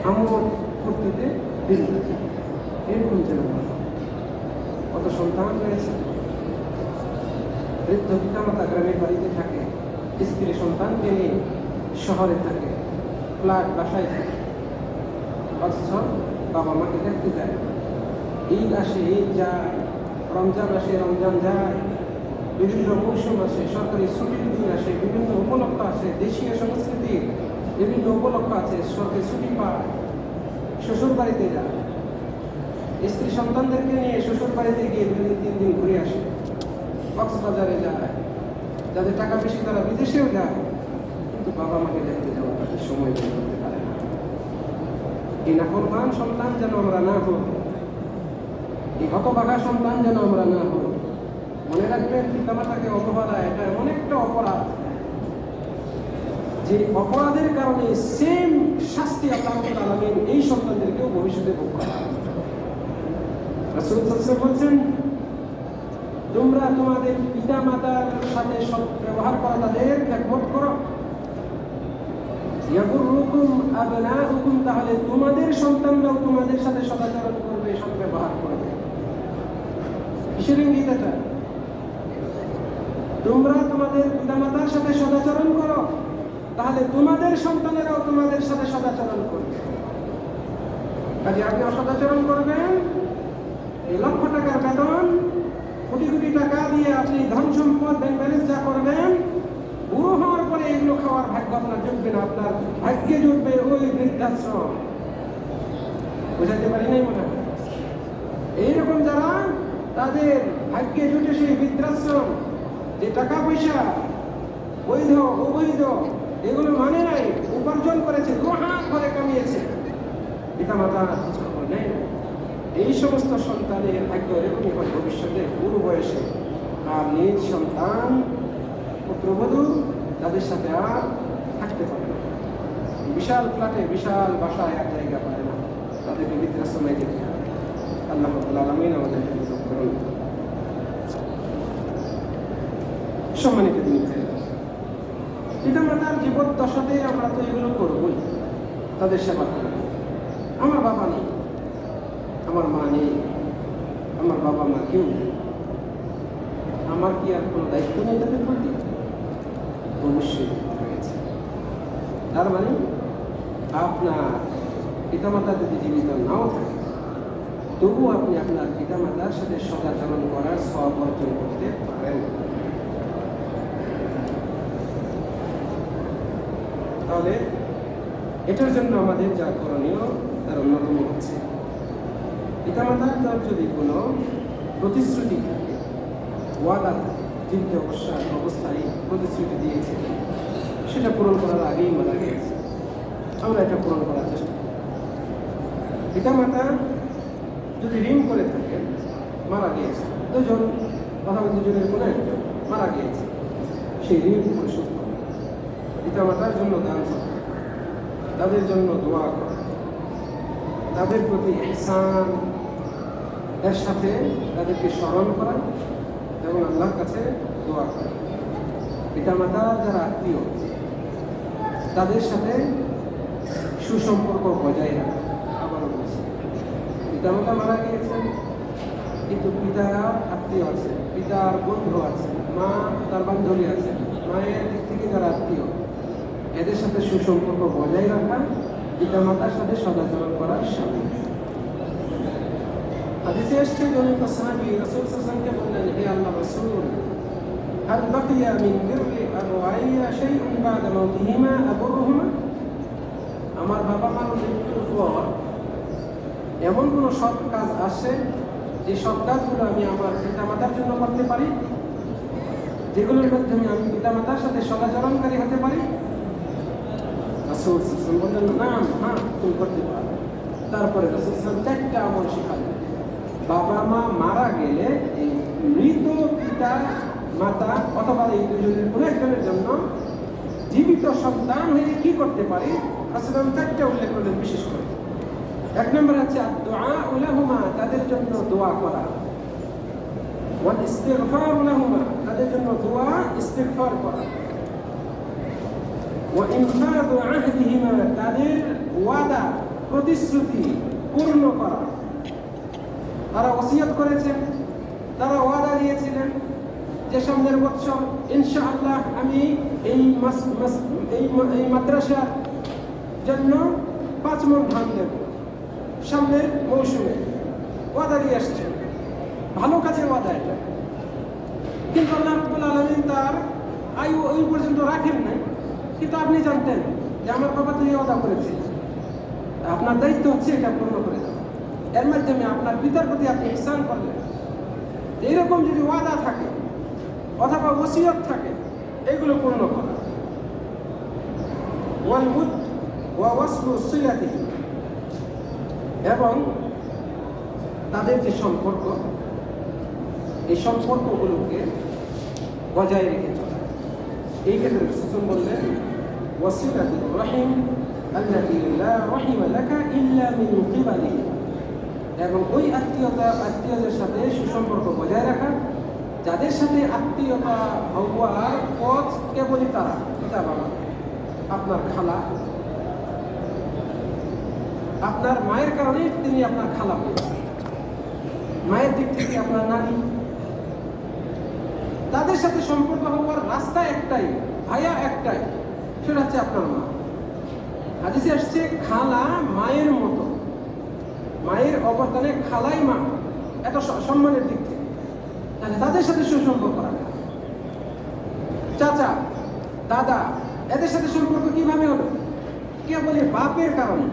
আমল করতে দিন। এরকম যেন কত সন্তান রয়েছে বৃদ্ধ পিতামাতা গ্রামের বাড়িতে থাকে, স্ত্রী সন্তানকে নিয়ে শহরে থাকে, ফ্ল্যাট বাসায় থাকে, অথচ বাবা মাকে দেখতে যায়। ঈদ আসে, ঈদ যায়, রমজান আসে, রমজান যায়, বিভিন্ন মৌসুম আসে, সরকারি ছুটির দিন আসে, বিভিন্ন উপলক্ষ আসে, দেশীয় সংস্কৃতির বিভিন্ন উপলক্ষ আছে, সরকারি ছুটি পায়, শ্বশুর বাড়িতে যায়, স্ত্রী সন্তানদেরকে নিয়ে শ্বশুর বাড়িতে গিয়ে 2-3 দিন ঘুরে আসে, কক্সবাজারে যায়, যাদের টাকা বেশি তারা বিদেশেও যায়, কিন্তু বাবা মাকে দেখতে যাওয়া তাদের সময় বের করতে পারে না। এই নাফরমান সন্তান যেন আমরা না হই, এই হতভাগা সন্তান যেন আমরা না হই। মনে রাখবেন, পিতামাতাকে অবহেলা এটা এমন একটা অপরাধ, যে অপরাধের কারণে সেম শাস্তি আল্লাহ রাব্বুল আলামিন এই সন্তানদেরকেও ভবিষ্যতে ভোগ করাবেন। রাসূল সাল্লাল্লাহু আলাইহি ওয়াসাল্লাম বলছেন, তোমরা তোমাদের পিতা মাতার সাথে সৎ ব্যবহার করা, তাদের খেদমত করো। ইয়াকুরুকুম আবনাউকুম, তাহলে তোমাদের সন্তানরাও তোমাদের সাথে সদাচরণ করবে, সৎ ব্যবহার করবে। কিসের ইঙ্গিত এটা? তোমরা তোমাদের পিতা মাতার সাথে সদাচরণ করো, তাহলে তোমাদের সন্তানেরাও তোমাদের সাথে সদাচরণ করবে। কাজে আপনি অসদাচরণ করবেন, এই লক্ষ টাকার বেতন, কোটি কোটি টাকা দিয়ে আপনি ধন সম্পদ ব্যাংক ব্যালেন্স যা করবেন, বুড়ো হওয়ার পরে এগুলো খাওয়ার ভাগ্য আপনার জুটবে না। আপনার ভাগ্যে জুটবে ওই বৃদ্ধাশ্রম। বোঝাতে পারি নাই মনে হয়? এইরকম যারা তাদের ভাগ্যে জুটে সেই বৃদ্ধাশ্রম, যে টাকা পয়সা বৈধ অবৈধ এগুলো মানে নাই, উপার্জন করেছে, হাত করে কামিয়েছে, পিতা মাতা খোঁজখবর নেয় না। এই সমস্ত সন্তানের ভাগ্য এরকমই হয় ভবিষ্যতে, বুড়ো বয়সে আর নিজ সন্তান পুত্রবধূ তাদের সাথে আর থাকতে পারে না। বিশাল ফ্ল্যাটে, বিশাল বাসায় এক জায়গা পায় না, তাদেরকে বৃদ্ধাশ্রমে যেতে হয়। আল্লাহ রাব্বুল আলামিন আমাদেরকে হেফাজত করুন। সম্মানিত দিনী পিতা মাতার জীবদ্দশাতে আমরা তো এগুলো করবই, তাদের সেবা করব। আমার বাবা নেই, আমার মা নেই, আমার বাবা মা কেউ নেই, আমার কি আর কোনো দায়িত্ব নেই তাদের প্রতি? অবশ্যই রয়েছে। তার মানে আপনার পিতামাতা যদি জীবিত নাও থাকে, তবুও আপনি আপনার পিতামাতার সাথে সদাচরণ করার সওয়াব অর্জন করতে পারেন। তাহলে এটার জন্য আমাদের যা করণীয় তার অন্যতম হচ্ছে, পিতামাতার যদি কোনো প্রতিশ্রুতি থাকে, ওয়াদা থাকে, জীবিত অবস্থায় প্রতিশ্রুতি দিয়েছে, সেটা পূরণ করার আগেই মারা গিয়েছে, আমরা এটা পূরণ করার চেষ্টা করি। পিতামাতা যদি ঋণ করে থাকেন, মারা গিয়েছে, দুজন অথবা দুজনের কোনো একজন মারা গিয়েছে, সেই ঋণ পরিশোধ করে পিতামাতার জন্য দান করা, তাদের জন্য দোয়া করা, তাদের প্রতি ইহসান এর সাথে তাদেরকে স্মরণ করা এবং আল্লাহর কাছে দোয়া করা। পিতামাতা যারা আত্মীয়, তাদের সাথে সুসম্পর্ক বজায় রাখা। আবারও বলছি, পিতামাতা মারা গিয়েছেন, কিন্তু পিতার আত্মীয় আছে, পিতার বন্ধু আছে, মা তার বান্ধবী আছে, মায়ের দিক থেকে যারা আত্মীয়, এদের সাথে সুসম্পর্ক বজায় রাখা পিতামাতার সাথে সদাচরণ করার সামিল। হাদিসে এসেছে, জনৈক সাহাবী রাসূল সাল্লাল্লাহু আলাইহি ওয়াসাল্লামকে বললেন, হে আল্লাহর রাসূল, হাল বাকিয়া মিন বিররি আবওয়াইয়া শাইউন বা'দা মাউতিহিমা আবরুহুমা? আমার বাবা মার মৃত্যুর পর এমন কোনো সৎ কাজ আছে যে সৎ কাজগুলো আমি আমার পিতামাতার জন্য করতে পারি, যেগুলোর মাধ্যমে আমি পিতামাতার সাথে সদাচরণকারী হতে পারি? রাসূল সাল্লাল্লাহু আলাইহি ওয়াসাল্লাম বললেন, নাম, হ্যাঁ তুমি করতে পারো। তারপরে রাসূল সাল্লাল্লাহু আলাইহি ওয়াসাল্লাম 4টা আমল শিখালেন। বাবা মা মারা গেলে এই মৃত পিতা মাতা অথবা এই দুজনের কোনো একজনের জন্য জীবিত সন্তান হয়ে কি করতে পারি, রাসূল 4টা উল্লেখ করলেন বিশেষ করে। 1 নম্বর হচ্ছে দুআউ লাহুমা, তাদের জন্য দোয়া করা, ওয়াল ইস্তিগফারু লাহুমা, তাদের জন্য দোয়া ইস্তিগফার করা, ওয়া ইনফাযু আহদিহিমা, তাদের ওয়াদা প্রতিশ্রুতি পূর্ণ করা। তারা ওসিয়ত করেছেন, তারা ওয়াদা দিয়েছিলেন, যে সামনের বছর ইনশাআল্লাহ আমি এই মাদ্রাসার জন্য 5 মণ ধান দেব, সামনের মৌসুমে ওয়াদা দিয়ে আসছে, ভালো কাজে ওয়াদা এটা। কিন্তু আল্লাহ রাব্বুল আলামিন তার আয়ু ওই পর্যন্ত রাখেন নাই, কিন্তু আপনি জানতেন যে আমার বাবা তো এই ওয়াদা করেছে, আপনার দায়িত্ব হচ্ছে এটা পূর্ণ করে দেওয়া। এর মাধ্যমে আপনার পিতার প্রতি আপনি ইহসান করলেন। এইরকম যদি ওয়াদা থাকে অথবা ওসিয়ত থাকে, এগুলো পূর্ণ করা। ওয়াল মুদ ওয়া ওয়াসলু সিলাতিহি, এবং তাদের যে সম্পর্ক, এই সম্পর্কগুলোকে বজায় রেখে চলা। এই ক্ষেত্রে রাসূল বললেন ওয়াসিলাতুর রহিম আল্লাতী লা রহিমা লাকা ইল্লা মিন কিবালিহি, এবং ওই আত্মীয়দের সাথে সুসম্পর্ক বজায় রাখা যাদের সাথে আত্মীয়তা হওয়ার পথ কেবলই তারা, পিতা বাবা, আপনার খালা, আপনার মায়ের কারণে তিনি আপনার খালা হয়েছে, মায়ের দিক থেকে আপনার নানি, তাদের সাথে সম্পর্ক হওয়ার রাস্তা একটাই, ভায়া একটাই, সেটা হচ্ছে আপনার মা। হাদিসে আসছে খালা মায়ের মতো, মায়ের অবদানে খালাই মা, এত সম্মানের দিক থেকে। তাহলে তাদের সাথে সুসম্পর্ক রাখা। চাচা, দাদা, এদের সাথে সম্পর্ক কিভাবে হবে? কেবল বাপের কারণে।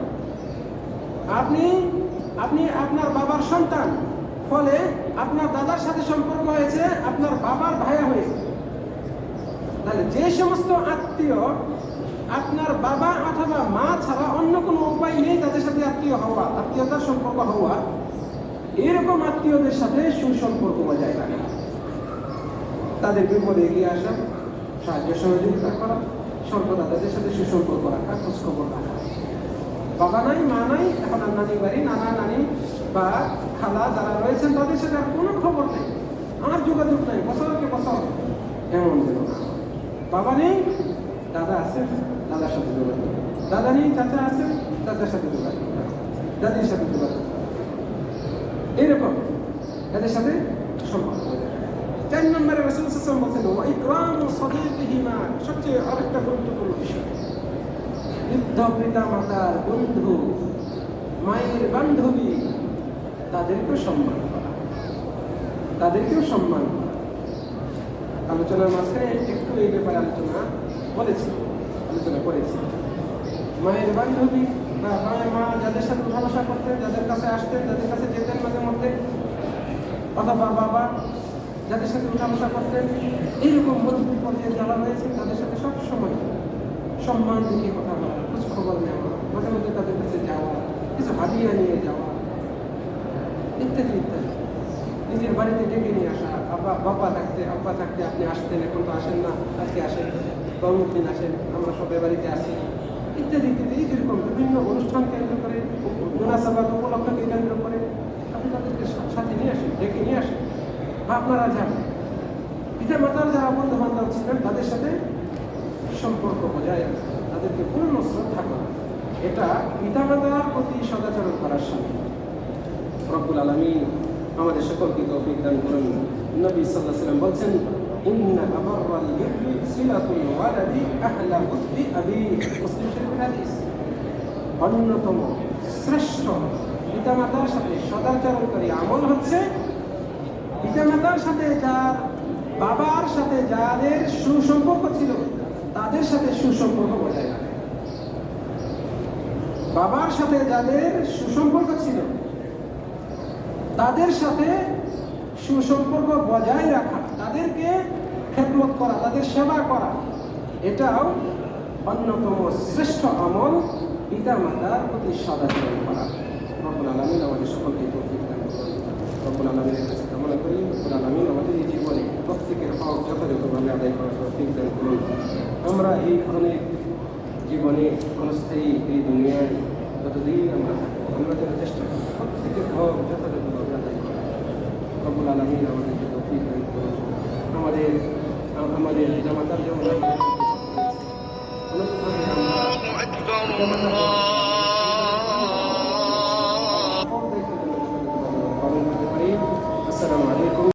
আপনি আপনার বাবার সন্তান, ফলে আপনার দাদার সাথে সম্পর্ক হয়েছে আপনার বাবার ভাইয়া হয়েছে। তাহলে যে সমস্ত আত্মীয় আপনার বাবা অথবা মা ছাড়া অন্য কোনো উপায় নেই তাদের সাথে আত্মীয়তার সম্পর্ক হওয়া, এরকম আত্মীয়দের সাথে সুসম্পর্ক বজায় রাখা, তাদের বিপদে এগিয়ে আসা, সাহায্য সহযোগিতা করা, সর্বদা তাদের সাথে সুসম্পর্ক রাখা, খোঁজখবর রাখা। বাবা নাই, মা নাই, এখন আর নানি বাড়ি, নানা নানি বা খালা যারা রয়েছেন তাদের সাথে আর কোনো খবর নেই, আর যোগাযোগ নাই, বছরকে বছর, এমন যেন না। বাবা নেই, দাদা আছেন, দাদার সাথে যোগাযোগ, দাদা নেই, চাচা আছেন, চাচার সাথে যোগাযোগ, দাদির সাথে যোগাযোগ, এরকম এদের সাথে সম্পর্ক। 4 নম্বরে রাসূল সাল্লাল্লাহু আলাইহি ওয়াসাল্লাম বলেছেন ওয়া ইকরামু সাদীকিহিমা, সবচেয়ে আরেকটা গুরুত্বপূর্ণ বিষয়, বৃদ্ধ পিতা মাতার বন্ধু, মায়ের বান্ধবী, তাদেরকেও সম্মান করা, তাদেরকেও সম্মান করা। আলোচনার মাঝখানে একটু এই ব্যাপারে আলোচনা করেছি। মায়ের বান্ধবী বা মা যাদের সাথে উঠা বসা করতেন, যাদের কাছে আসতেন, যাদের কাছে যেতেন মাঝে মধ্যে, অথবা বাবা যাদের সাথে উঠা বসা করতেন, এইরকম বন্ধু পর্যায়ে যারা রয়েছে তাদের সাথে সব সময় সম্মান দিয়ে কথা বলা, খোঁজ খবর নেওয়া, মাঝে মধ্যে তাদের কাছে যাওয়া, কিছু হাদিয়া নিয়ে যাওয়া, ইত্যাদি ইত্যাদি। নিজের বাড়িতে ডেকে নিয়ে আসা, আব্বা থাকতে আপনি আসতেন, এখন তো আসেন না, আজকে আসেন, বা অমুক দিন আসেন, আমরা সবাই বাড়িতে আসি, ইত্যাদি ইত্যাদি। যেরকম বিভিন্ন অনুষ্ঠান কেন্দ্র করে, মুনাসাবাত উপলক্ষকে কেন্দ্র করে আপনি তাদেরকে সাথে নিয়ে আসেন, ডেকে নিয়ে আসেন, বা আপনারা যান। পিতা মাতার যারা বন্ধু বান্ধব ছিলেন তাদের সাথে সম্পর্ক বজায় রাখা, তাদেরকে পূর্ণ শ্রদ্ধা করা, এটা পিতা মাতার প্রতি সদাচরণ করার সাথে। রব্বুল আলামিন আমাদের সকলকে তৌফিক দান করুন। নবী সাল্লাল্লাহু আলাইহি ওয়াসাল্লাম বলেন ইন্না আবাররাল বিররি সিলাতুল ওয়ালাদি আহলা উদ্দি আবি। মুসলিম শরীফের হাদিস। অন্যতম শ্রেষ্ঠ পিতামাতার সাথে সদাচরণকারী আমল হচ্ছে পিতামাতার সাথে যার, বাবার সাথে যাদের সুসম্পর্ক ছিল তাদের সাথে সুসম্পর্ক বজায় রাখা। বাবার সাথে যাদের সুসম্পর্ক ছিল তাদের সাথে সুসম্পর্ক বজায় রাখা, তাদেরকে খেদমত করা, তাদের সেবা করা, এটাও অন্যতম শ্রেষ্ঠ আমল, পিতা মাতার প্রতি সদাচরণ করা। রব্বুল আলামিন আমাদের সকলকে তৌফিক দান করুন। রব্বুল আলামিনের কাছে কামনা করি রব্বুল আলামিন আমাদের এই জীবনে প্রত্যেকের হক যথাযথভাবে আদায় করার তৌফিক দান করুন। আমরা এই ধরনের জীবনে ক্ষণস্থায়ী এই দুনিয়ায় যতদিন আমরা যেন চেষ্টা করি প্রত্যেকের হক যথাযথভাবে আদায় করা। রব্বুল আলামিন আমাদেরকে তৌফিক দান করুন। আমাদের পিতামাতার যেমন